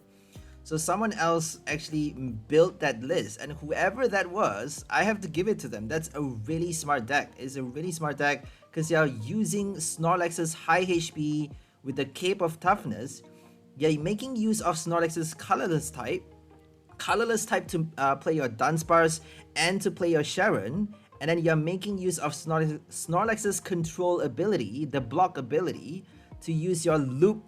So someone else actually built that list, and whoever that was, I have to give it to them. That's a really smart deck. It's a really smart deck because they are using Snorlax's high HP with the Cape of Toughness. You're making use of Snorlax's colorless type to play your Dunsparce and to play your Sharon, and then you're making use of Snorlax's control ability, the block ability, to use your loop,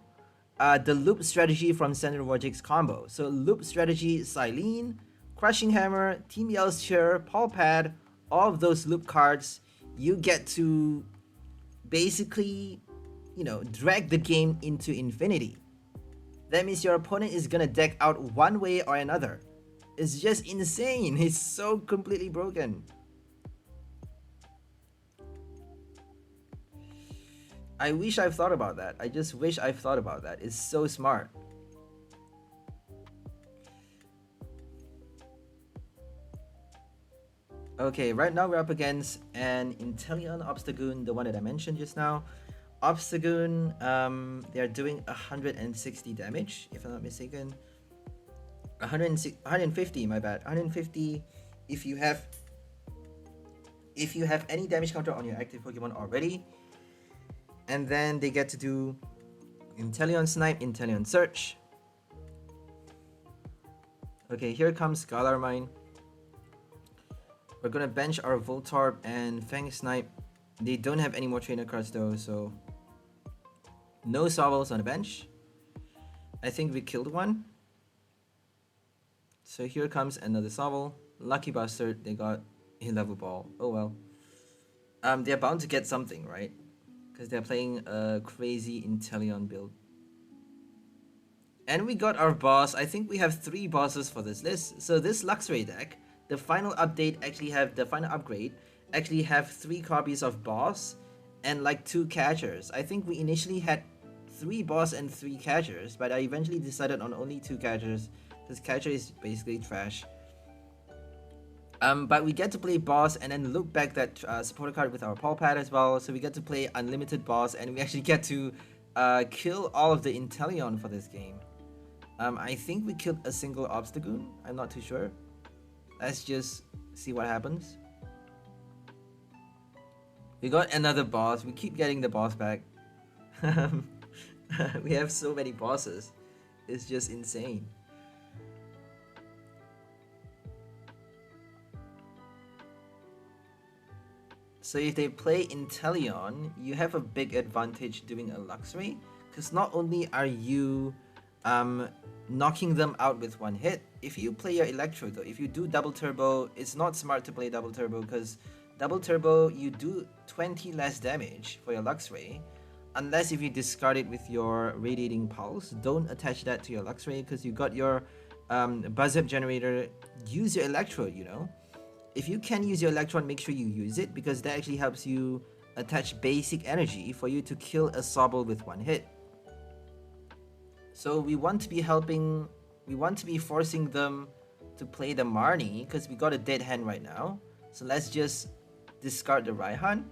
the loop strategy from Sender Wojcik's combo. So loop strategy, Silene, Crushing Hammer, Team Yell's Cheer, Palpad, all of those loop cards, you get to basically, you know, drag the game into infinity. That means your opponent is gonna deck out one way or another. It's just insane. It's so completely broken. I wish I've thought about that. I just wish I've thought about that. It's so smart. Okay, right now we're up against an Inteleon Obstagoon, the one that I mentioned just now. Obstagoon, they are doing 160 damage, if I'm not mistaken. 150, my bad. 150 if you have any damage counter on your active Pokemon already. And then they get to do Inteleon Snipe, Inteleon Search. Okay, here comes Galar Mine. We're gonna bench our Voltorb and Fang Snipe. They don't have any more trainer cards though, so no Sobbles on the bench. I think we killed one. So here comes another Sobble. Lucky bastard, they got a level ball. Oh well. They're bound to get something, right? Because they're playing a crazy Inteleon build. And we got our boss. I think we have 3 bosses for this list. So this Luxray deck, the final update the final upgrade actually have 3 copies of boss and like 2 catchers. I think we initially had 3 boss and 3 catchers, but I eventually decided on only 2 catchers because catcher is basically trash. But we get to play boss and then look back that supporter card with our Paw Pad as well. So we get to play unlimited boss and we actually get to kill all of the Inteleon for this game. I think we killed a single Obstagoon. I'm not too sure. Let's just see what happens. We got another boss. We keep getting the boss back. We have so many bosses. It's just insane. So if they play Inteleon, you have a big advantage doing a Luxray, because not only are you knocking them out with one hit, if you play your Electrode though, if you do double turbo, it's not smart to play double turbo because double turbo you do 20 less damage for your Luxray, unless if you discard it with your Radiating Pulse. Don't attach that to your Luxray because you got your Buzzap Generator. Use your Electrode, you know. If you can use your Electron, make sure you use it because that actually helps you attach basic energy for you to kill a Sobble with one hit. So we want to be forcing them to play the Marnie because we got a dead hand right now. So let's just discard the Raihan.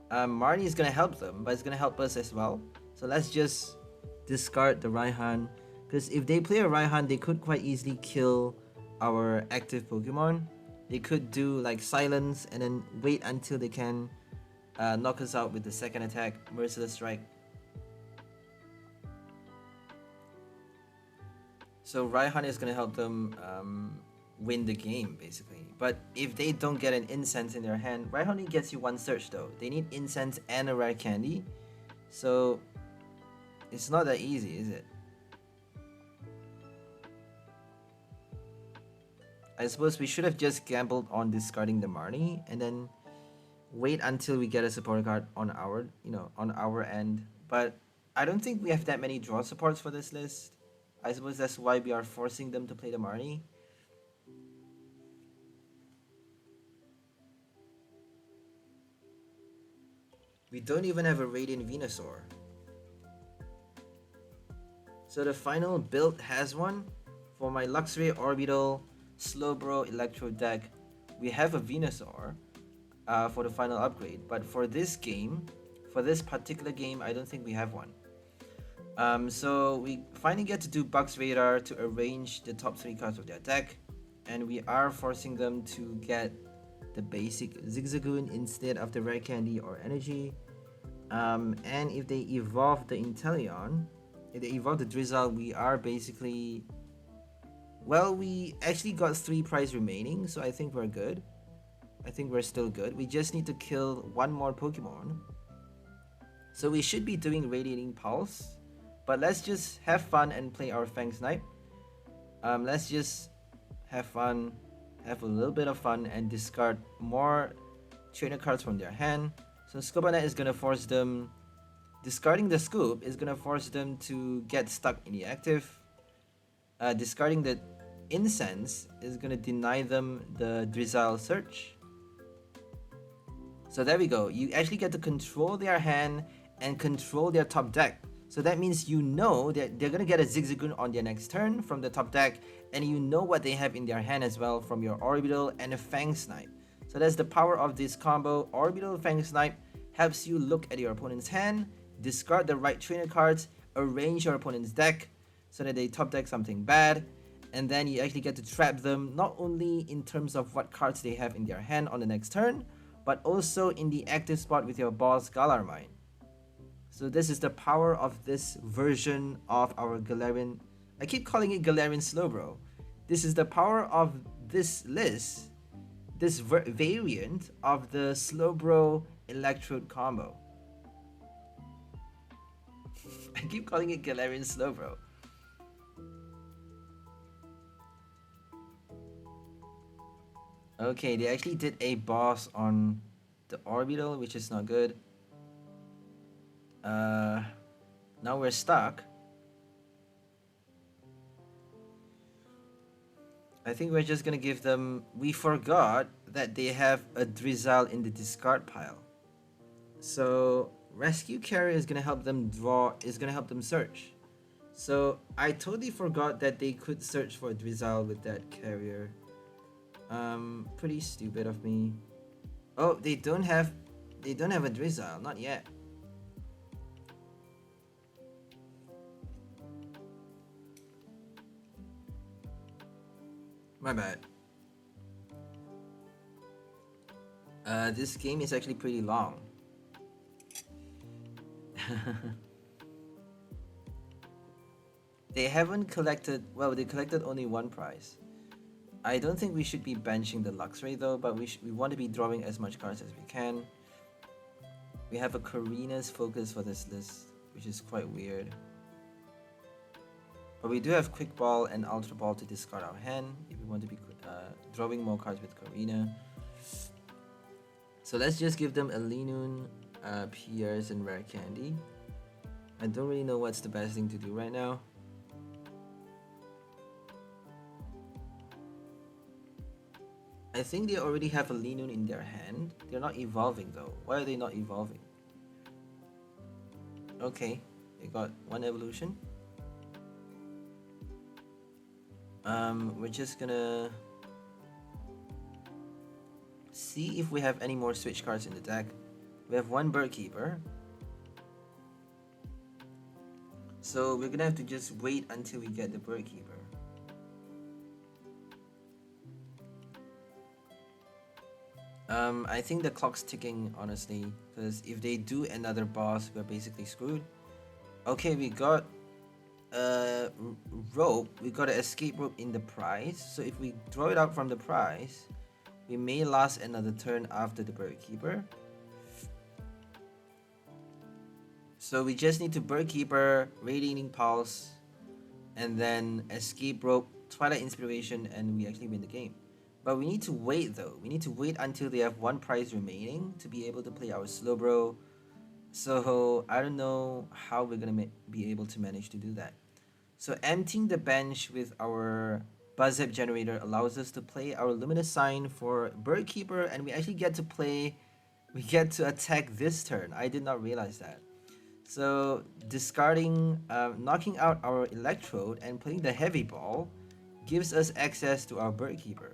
Marnie is going to help them, but it's going to help us as well. So let's just discard the Raihan because if they play a Raihan, they could quite easily kill our active Pokemon. They could do like silence and then wait until they can knock us out with the second attack, Merciless Strike. So Raihan is going to help them win the game basically. But if they don't get an Incense in their hand, Raihan only gets you 1 search though. They need Incense and a rare candy. So it's not that easy, is it? I suppose we should have just gambled on discarding the Marnie and then wait until we get a supporter card on our end. But I don't think we have that many draw supports for this list. I suppose that's why we are forcing them to play the Marnie. We don't even have a Radiant Venusaur. So the final build has one. For my Luxray Orbital Slowbro Electrode deck, we have a Venusaur for the final upgrade, but for this particular game, I don't think we have one. So we finally get to do Bugs Radar to arrange the top 3 cards of their deck, and we are forcing them to get the basic Zigzagoon instead of the rare candy or energy. And if they evolve the Inteleon, if they evolve the Drizzle, we are basically... Well, we actually got 3 prize remaining, so I think we're good. I think we're still good. We just need to kill 1 more Pokemon. So we should be doing Radiating Pulse. But let's just have fun and play our Fang Snipe. Let's just have fun, have a little bit of fun, and discard more trainer cards from their hand. So Scopanet is going to force them... Discarding the Scoop is going to force them to get stuck in the active. Discarding the Incense is going to deny them the Drizzle Search. So there we go. You actually get to control their hand and control their top deck. So that means you know that they're going to get a Zigzagoon on their next turn from the top deck, and you know what they have in their hand as well from your Orbital and a Fang Snipe. So that's the power of this combo. Orbital Fang Snipe helps you look at your opponent's hand, discard the right trainer cards, arrange your opponent's deck so that they top deck something bad, and then you actually get to trap them not only in terms of what cards they have in their hand on the next turn, but also in the active spot with your boss Galar Mine. So this is the power of this version of our Galarian, I keep calling it Galarian Slowbro. This is the power of this list, this variant of the Slowbro Electrode combo. I keep calling it Galarian Slowbro. Okay, they actually did a boss on the orbital, which is not good. Now we're stuck. I think we're just gonna give them... We forgot that they have a Drizzle in the discard pile. So Rescue Carrier is gonna help them draw, is gonna help them search. So I totally forgot that they could search for a Drizzle with that carrier. Pretty stupid of me. Oh, they don't have a Drizzle, not yet. My bad. This game is actually pretty long. They haven't collected... Well, they collected only one prize. I don't think we should be benching the Luxray though, but we want to be drawing as much cards as we can. We have a Karina's focus for this list, which is quite weird. But we do have Quick Ball and Ultra Ball to discard our hand if we want to be drawing more cards with Karina. So let's just give them a Linoon, Pierce, and Rare Candy. I don't really know what's the best thing to do right now. I think they already have a Linoon in their hand. They're not evolving though. Why are they not evolving? Okay, they got one evolution. We're just gonna see if we have any more switch cards in the deck. We have one Bird Keeper. So we're gonna have to just wait until we get the Bird Keeper. I think the clock's ticking, honestly, because if they do another boss, we're basically screwed. Okay, we got a rope. We got an escape rope in the prize. So if we draw it out from the prize, we may last another turn after the Bird Keeper. So we just need to Bird Keeper, Radiating Pulse, and then escape rope, Twilight Inspiration, and we actually win the game. But we need to wait though. We need to wait until they have one prize remaining to be able to play our Slowbro. So I don't know how we're gonna be able to manage to do that. So emptying the bench with our Buzzap Generator allows us to play our Luminous Sign for Bird Keeper, and we actually get to play, we get to attack this turn. I did not realize that. So discarding, knocking out our Electrode and playing the Heavy Ball gives us access to our Bird Keeper.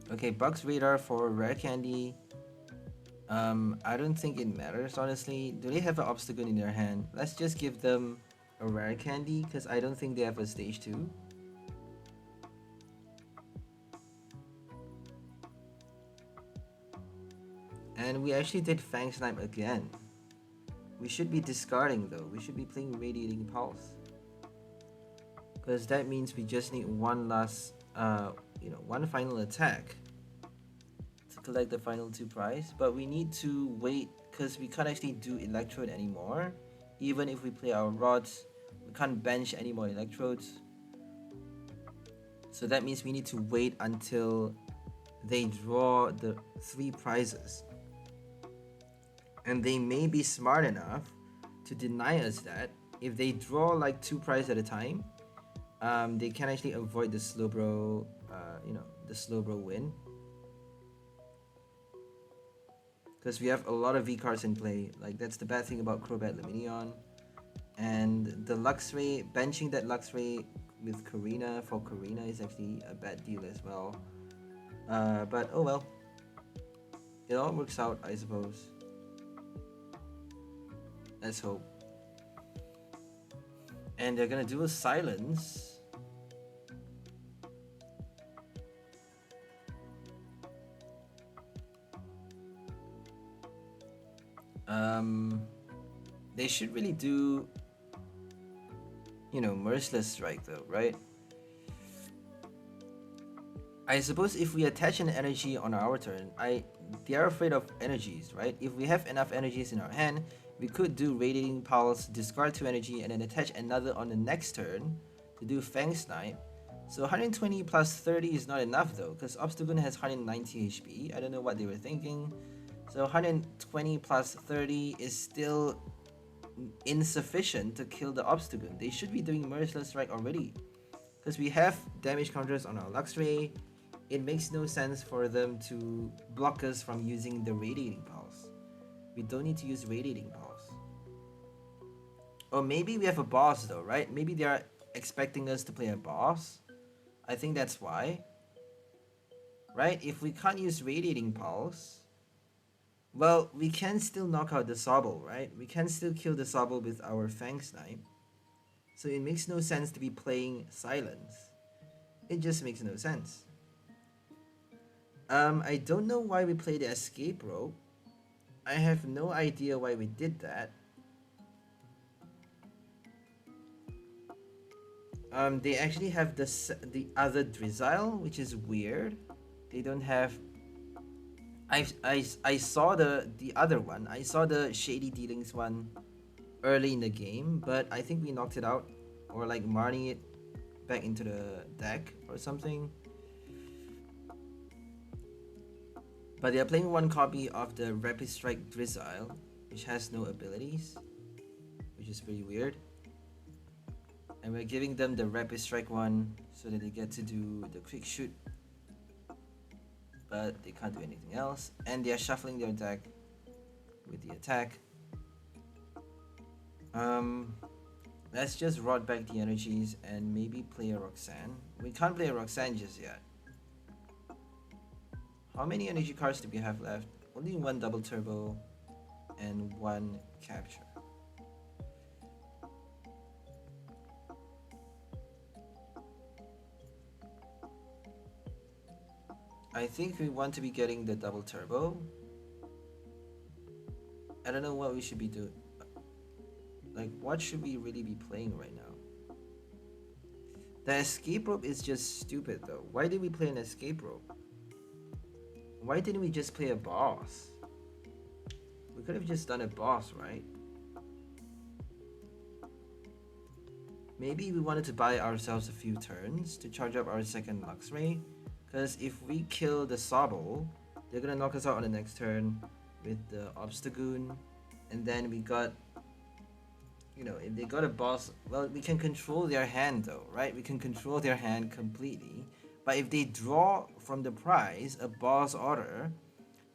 Okay, Bugs Radar for Rare Candy. I don't think it matters, honestly. Do they have an Obstacle in their hand? Let's just give them a Rare Candy, because I don't think they have a Stage 2. And we actually did Fang Snipe again. We should be discarding though. We should be playing Radiating Pulse. Because that means we just need one last, one final attack to collect the final 2 prize. But we need to wait because we can't actually do Electrode anymore. Even if we play our rods, we can't bench any more Electrodes. So that means we need to wait until they draw the 3 prizes. And they may be smart enough to deny us that. If they draw like 2 prizes at a time, they can actually avoid the Slowbro, the Slowbro win. Because we have a lot of V cards in play. Like, that's the bad thing about Crobat Lumineon. And the Luxray, benching that Luxray with Karina for Karina is actually a bad deal as well. But oh well. It all works out, I suppose. Let's hope. And they're gonna do a silence. They should really do, you know, Merciless Strike though, right? I suppose if we attach an energy on our turn, they are afraid of energies, right? If we have enough energies in our hand, we could do Radiating Pulse, discard 2 energy, and then attach another on the next turn to do Fang Snipe. So 120 plus 30 is not enough though, because Obstagoon has 190 HP. I don't know what they were thinking. So 120 plus 30 is still insufficient to kill the Obstagoon. They should be doing Merciless Strike already, because we have damage counters on our Luxray. It makes no sense for them to block us from using the Radiating Pulse. We don't need to use Radiating Pulse. Or maybe we have a boss though, right? Maybe they are expecting us to play a boss. I think that's why. Right? If we can't use Radiating Pulse, well, we can still knock out the Sobble, right? We can still kill the Sobble with our Fang Snipe. So it makes no sense to be playing Silence. It just makes no sense. I don't know why we played the Escape Rope. I have no idea why we did that. They actually have the other Drizzile, which is weird. They don't have... I saw the other one. I saw the Shady Dealings one early in the game, but I think we knocked it out, or like marning it back into the deck or something. But they are playing one copy of the Rapid Strike Drizzile, which has no abilities, which is pretty weird. And we're giving them the Rapid Strike one so that they get to do the Quick Shoot, but they can't do anything else. And they are shuffling their deck with the attack. Let's just rot back the energies and maybe play a Roxanne. We can't play a Roxanne just yet. How many energy cards do we have left? Only one Double Turbo and one Capture. I think we want to be getting the Double Turbo. I don't know what we should be doing. Like, what should we really be playing right now? The Escape Rope is just stupid though. Why did we play an Escape Rope? Why didn't we just play a boss? We could have just done a boss, right? Maybe we wanted to buy ourselves a few turns to charge up our second Luxray. Because if we kill the Sobble, they're gonna knock us out on the next turn with the Obstagoon. And then we got, you know, if they got a boss, well, we can control their hand though, right? We can control their hand completely. But if they draw from the prize a boss order,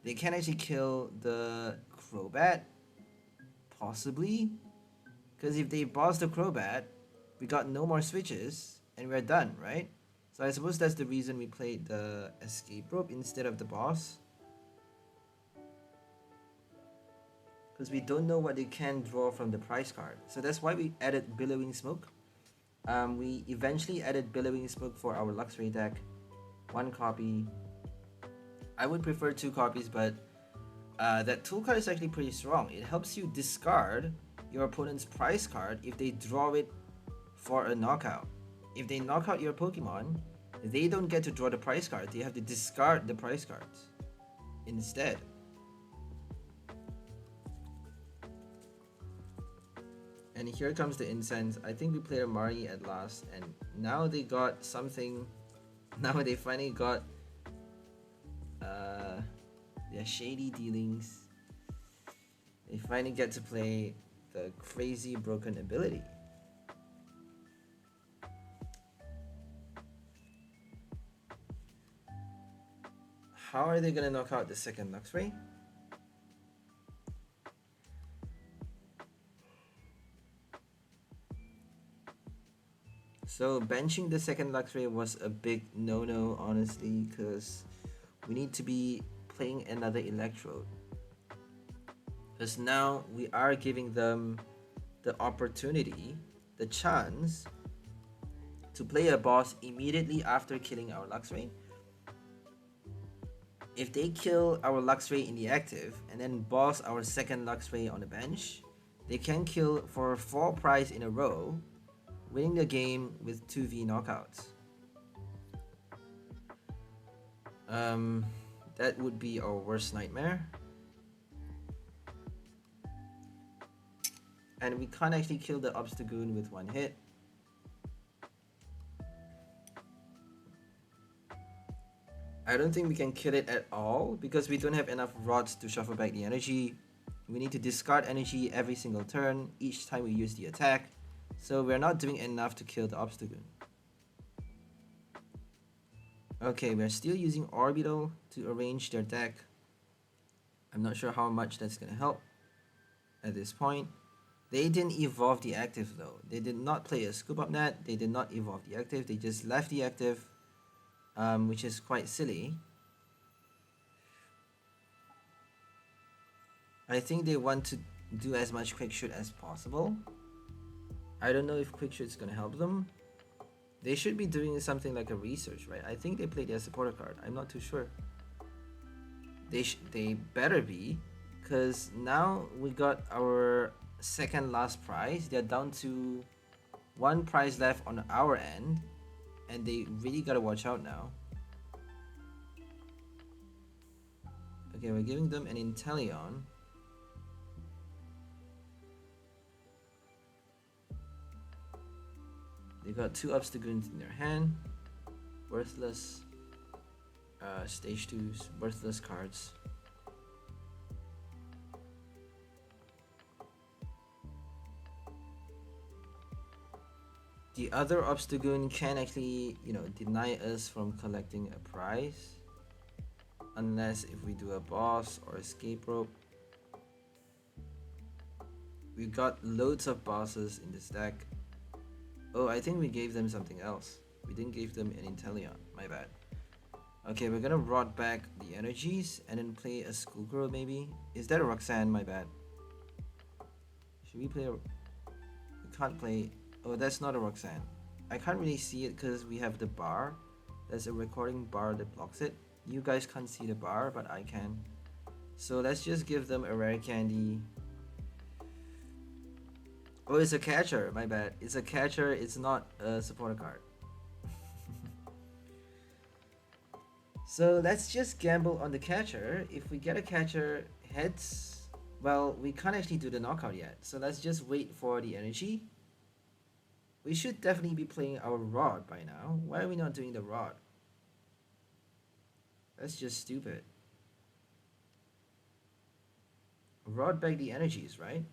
they can actually kill the Crobat, possibly. Because if they boss the Crobat, we got no more switches and we're done, right? So I suppose that's the reason we played the Escape Rope instead of the boss. Because we don't know what they can draw from the prize card. So that's why we added Billowing Smoke. We eventually added Billowing Smoke for our Luxray deck. One copy. I would prefer 2 copies, but that tool card is actually pretty strong. It helps you discard your opponent's prize card if they draw it for a knockout. If they knock out your Pokemon, they don't get to draw the prize card. They have to discard the prize cards instead. And here comes the incense. I think we played a Mari at last, and now they got something. Now they finally got their Shady Dealings. They finally get to play the crazy broken ability. How are they gonna knock out the second Luxray? So benching the second Luxray was a big no-no, honestly, because we need to be playing another Electrode. Because now we are giving them the opportunity, the chance to play a boss immediately after killing our Luxray. If they kill our Luxray in the active and then boss our second Luxray on the bench, they can kill for 4 prize in a row, winning the game with 2v knockouts. That would be our worst nightmare. And we can't actually kill the Obstagoon with 1 hit. I don't think we can kill it at all because we don't have enough rods to shuffle back the energy. We need to discard energy every single turn each time we use the attack. So we're not doing enough to kill the Obstagoon. Okay, we're still using Orbital to arrange their deck. I'm not sure how much that's gonna help at this point. They didn't evolve the active though. They did not play a Scoop Up Net. They did not evolve the active. They just left the active, which is quite silly. I think they want to do as much Quick Shoot as possible. I don't know if Quick Shoot is gonna help them. They should be doing something like a research, right? I think they played their supporter card. I'm not too sure. They better be, because now we got our second last prize. They're down to 1 prize left on our end, and they really gotta watch out now. Okay, we're giving them an Inteleon. They got 2 Obstagoons in their hand. Worthless. Stage 2s. Worthless cards. The other Obstagoon can actually, deny us from collecting a prize. Unless if we do a boss or escape rope. We got loads of bosses in this deck. Oh, I think we gave them something else. We didn't give them an Inteleon. My bad. Okay, we're gonna rot back the energies and then play a Schoolgirl maybe. Is that a Roxanne? My bad. Should we play a... We can't play... Oh, that's not a Roxanne. I can't really see it because we have the bar. There's a recording bar that blocks it. You guys can't see the bar, but I can. So let's just give them a rare candy. Oh, it's a catcher. My bad. It's a catcher. It's not a supporter card. So let's just gamble on the catcher. If we get a catcher heads, well, we can't actually do the knockout yet. So let's just wait for the energy. We should definitely be playing our rod by now. Why are we not doing the rod? That's just stupid. Rod back the energies, right?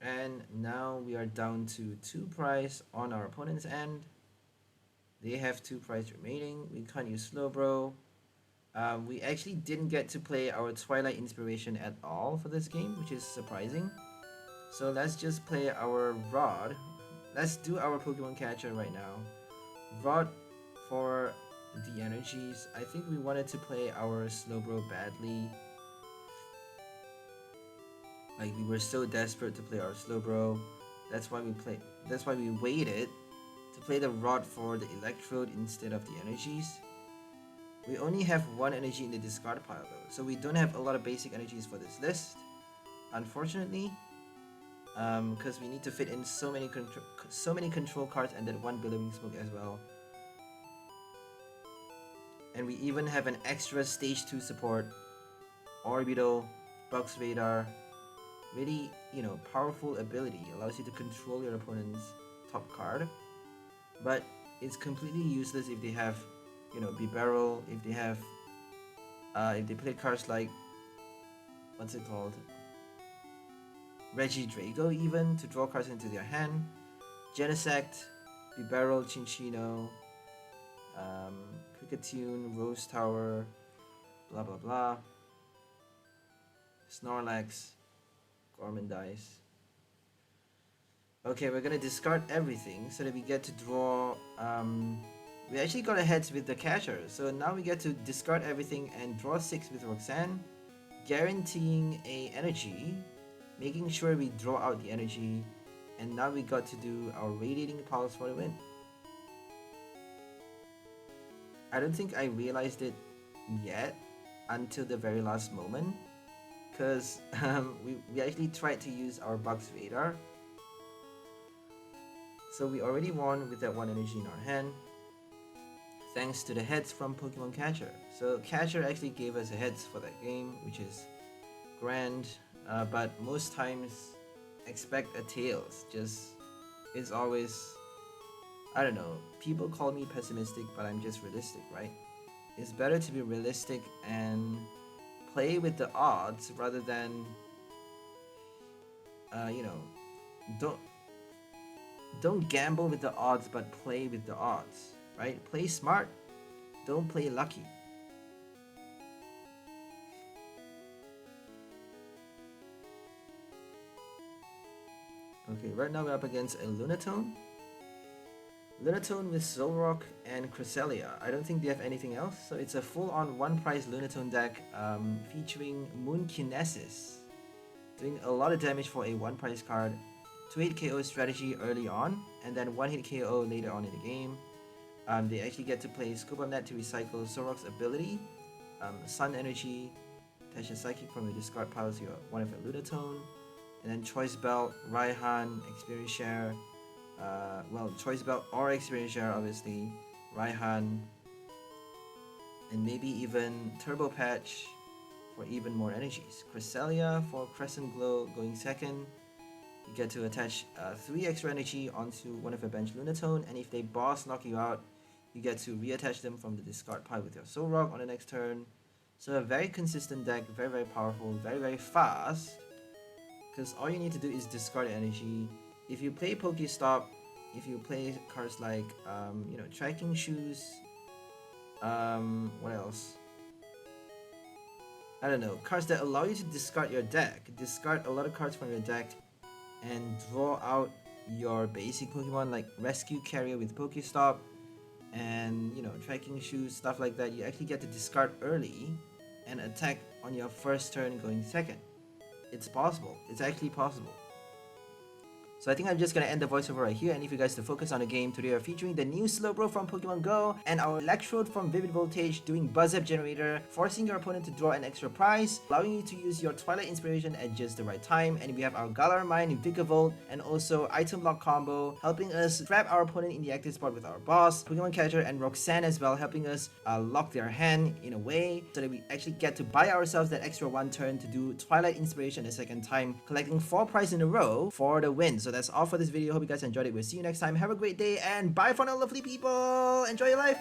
And now we are down to 2 prize on our opponent's end. They have 2 prize remaining. We can't use Slowbro. We actually didn't get to play our Twilight Inspiration at all for this game, which is surprising. So let's just play our Rod. Let's do our Pokemon Catcher right now. Rod for the energies. I think we wanted to play our Slowbro badly. Like, we were so desperate to play our Slowbro. That's why we waited to play the Rod for the Electrode instead of the energies. We only have 1 energy in the discard pile though, so we don't have a lot of basic energies for this list, unfortunately. Because we need to fit in so many control cards and then 1 Billowing Smoke as well. And we even have an extra stage 2 support, Orbital, Bugs Radar. Really, powerful ability, allows you to control your opponent's top card. But it's completely useless if they have, Bibarel, if they have, if they play cards like, what's it called? Regidrago even, to draw cards into their hand. Genesect, Bibarel, Chinchino, Kricketune, Rose Tower, blah blah blah. Snorlax, Gorman dies. Okay, we're gonna discard everything so that we get to draw. We actually got ahead with the catcher, so now we get to discard everything and draw 6 with Roxanne, guaranteeing a energy, making sure we draw out the energy, and now we got to do our Radiating Pulse for the win. I don't think I realized it yet until the very last moment, because we actually tried to use our Bugs Radar. So we already won with that 1 energy in our hand, thanks to the heads from Pokemon Catcher. So Catcher actually gave us a heads for that game, which is grand, but most times expect a tails. Just, it's always, I don't know, people call me pessimistic, but I'm just realistic, right? It's better to be realistic and play with the odds rather than, you know, don't gamble with the odds, but play with the odds, right? Play smart, don't play lucky. Okay, right now we're up against a Lunatone. Lunatone with Solrock and Cresselia. I don't think they have anything else, so it's a full-on one-price Lunatone deck featuring Moon Kinesis, doing a lot of damage for a one-price card. 2-hit KO strategy early on, and then 1-hit KO later on in the game. They actually get to play Scuba Net to recycle Solrock's ability, Sun Energy, attach a Psychic from the discard pile to one of your Lunatone, and then Choice Belt, Raihan, Experience Share, well, Choice Belt or Experience Share obviously, Raihan, and maybe even Turbo Patch for even more energies. Cresselia for Crescent Glow going second. You get to attach 3 extra energy onto one of your bench Lunatone, and if they boss knock you out, you get to reattach them from the discard pile with your Solrock on the next turn. So a very consistent deck, very very powerful, very fast, because all you need to do is discard energy. If you play Pokestop, if you play cards like you know, Tracking Shoes, what else? I don't know, cards that allow you to discard your deck, discard a lot of cards from your deck, and draw out your basic Pokemon like Rescue Carrier with Pokestop and, you know, Tracking Shoes, stuff like that. You actually get to discard early and attack on your first turn going second. It's possible. It's actually possible. So I think I'm just gonna end the voiceover right here and leave you guys to focus on the game. Today we're featuring the new Slowbro from Pokemon Go and our Electrode from Vivid Voltage doing Buzzap Generator, forcing your opponent to draw an extra prize, allowing you to use your Twilight Inspiration at just the right time. And we have our Galar Mine, Vikavolt, and also Item Lock combo, helping us trap our opponent in the active spot with our boss, Pokemon Catcher, and Roxanne as well, helping us lock their hand in a way so that we actually get to buy ourselves that extra 1 turn to do Twilight Inspiration a second time, collecting 4 prizes in a row for the win. So that's all for this video. Hope you guys enjoyed it. We'll see you next time. Have a great day and bye for now, lovely people. Enjoy your life.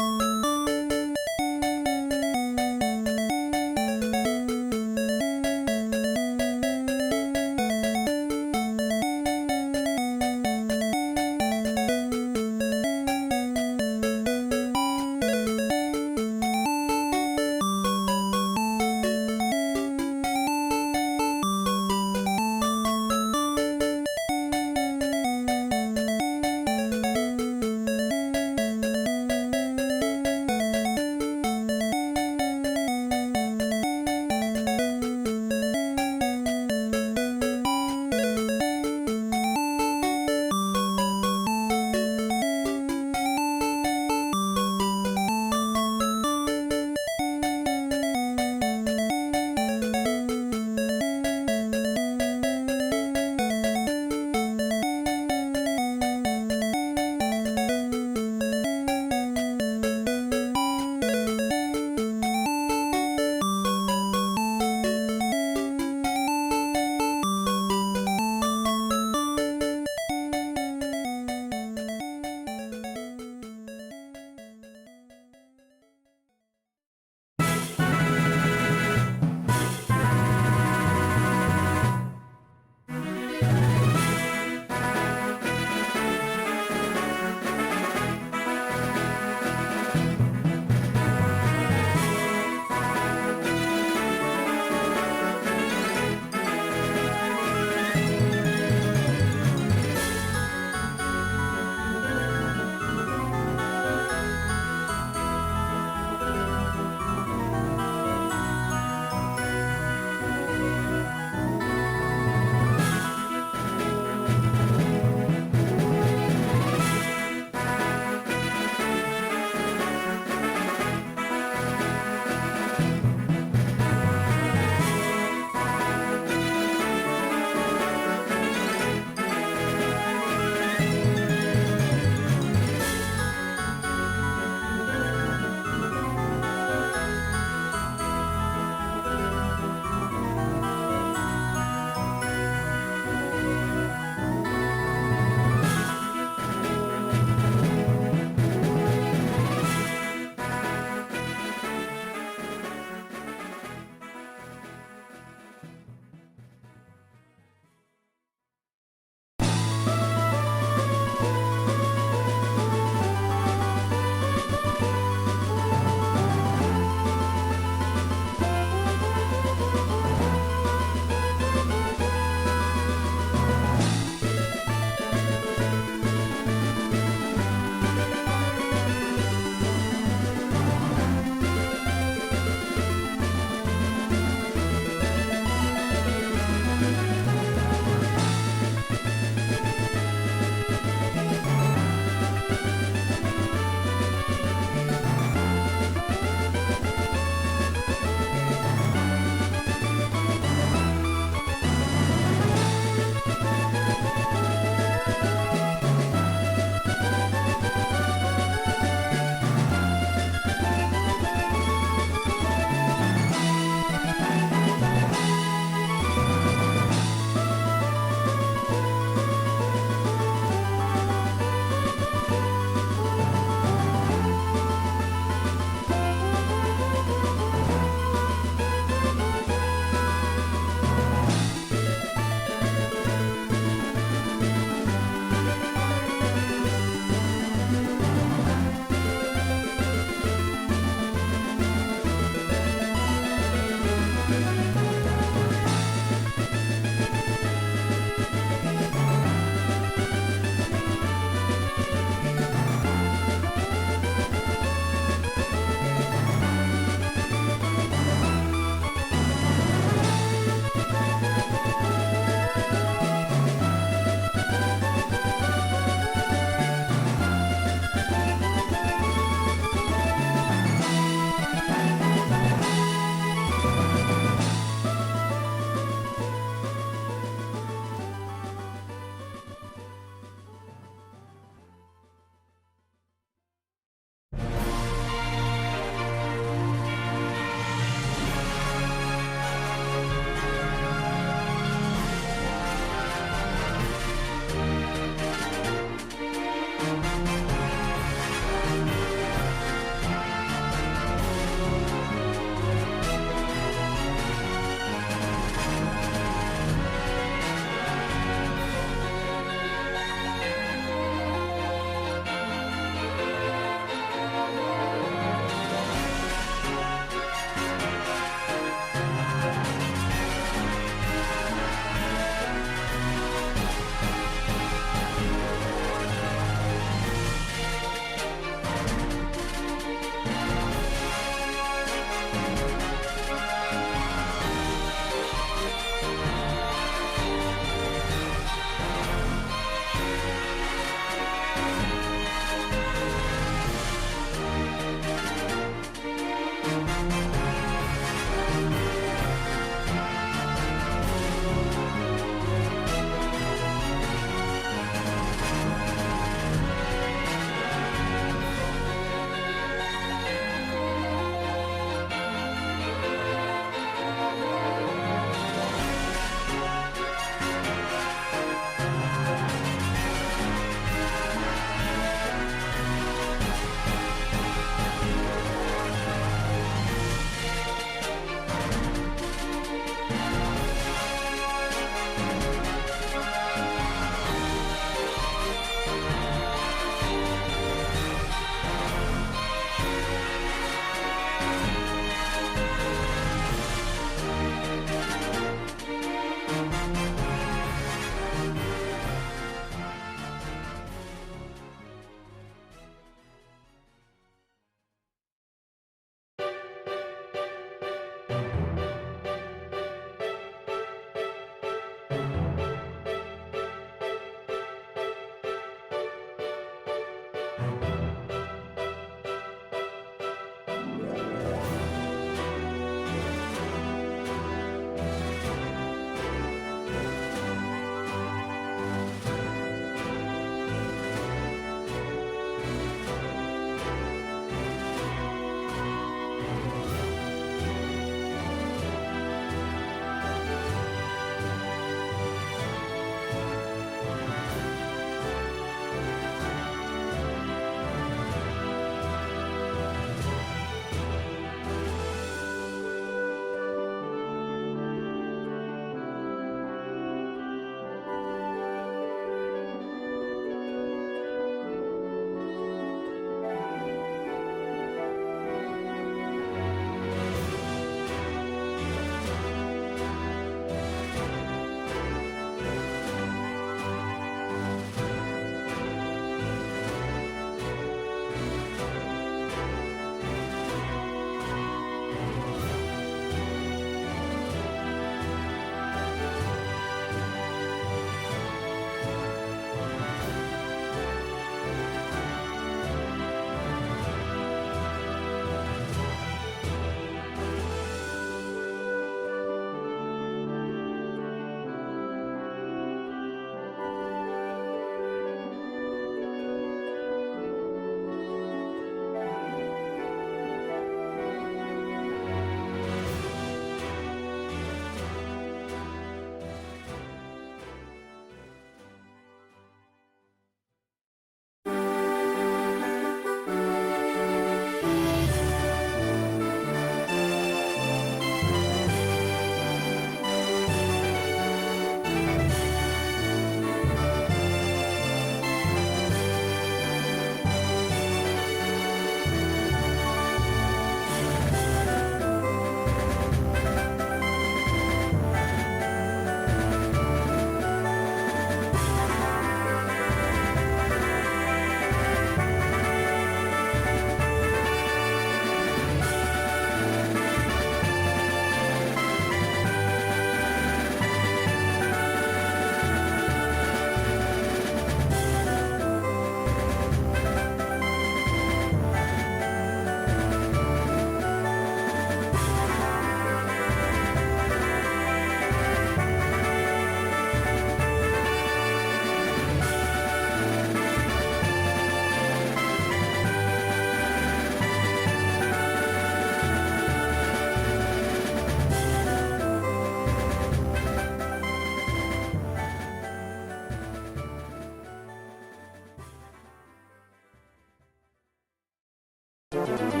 Bye.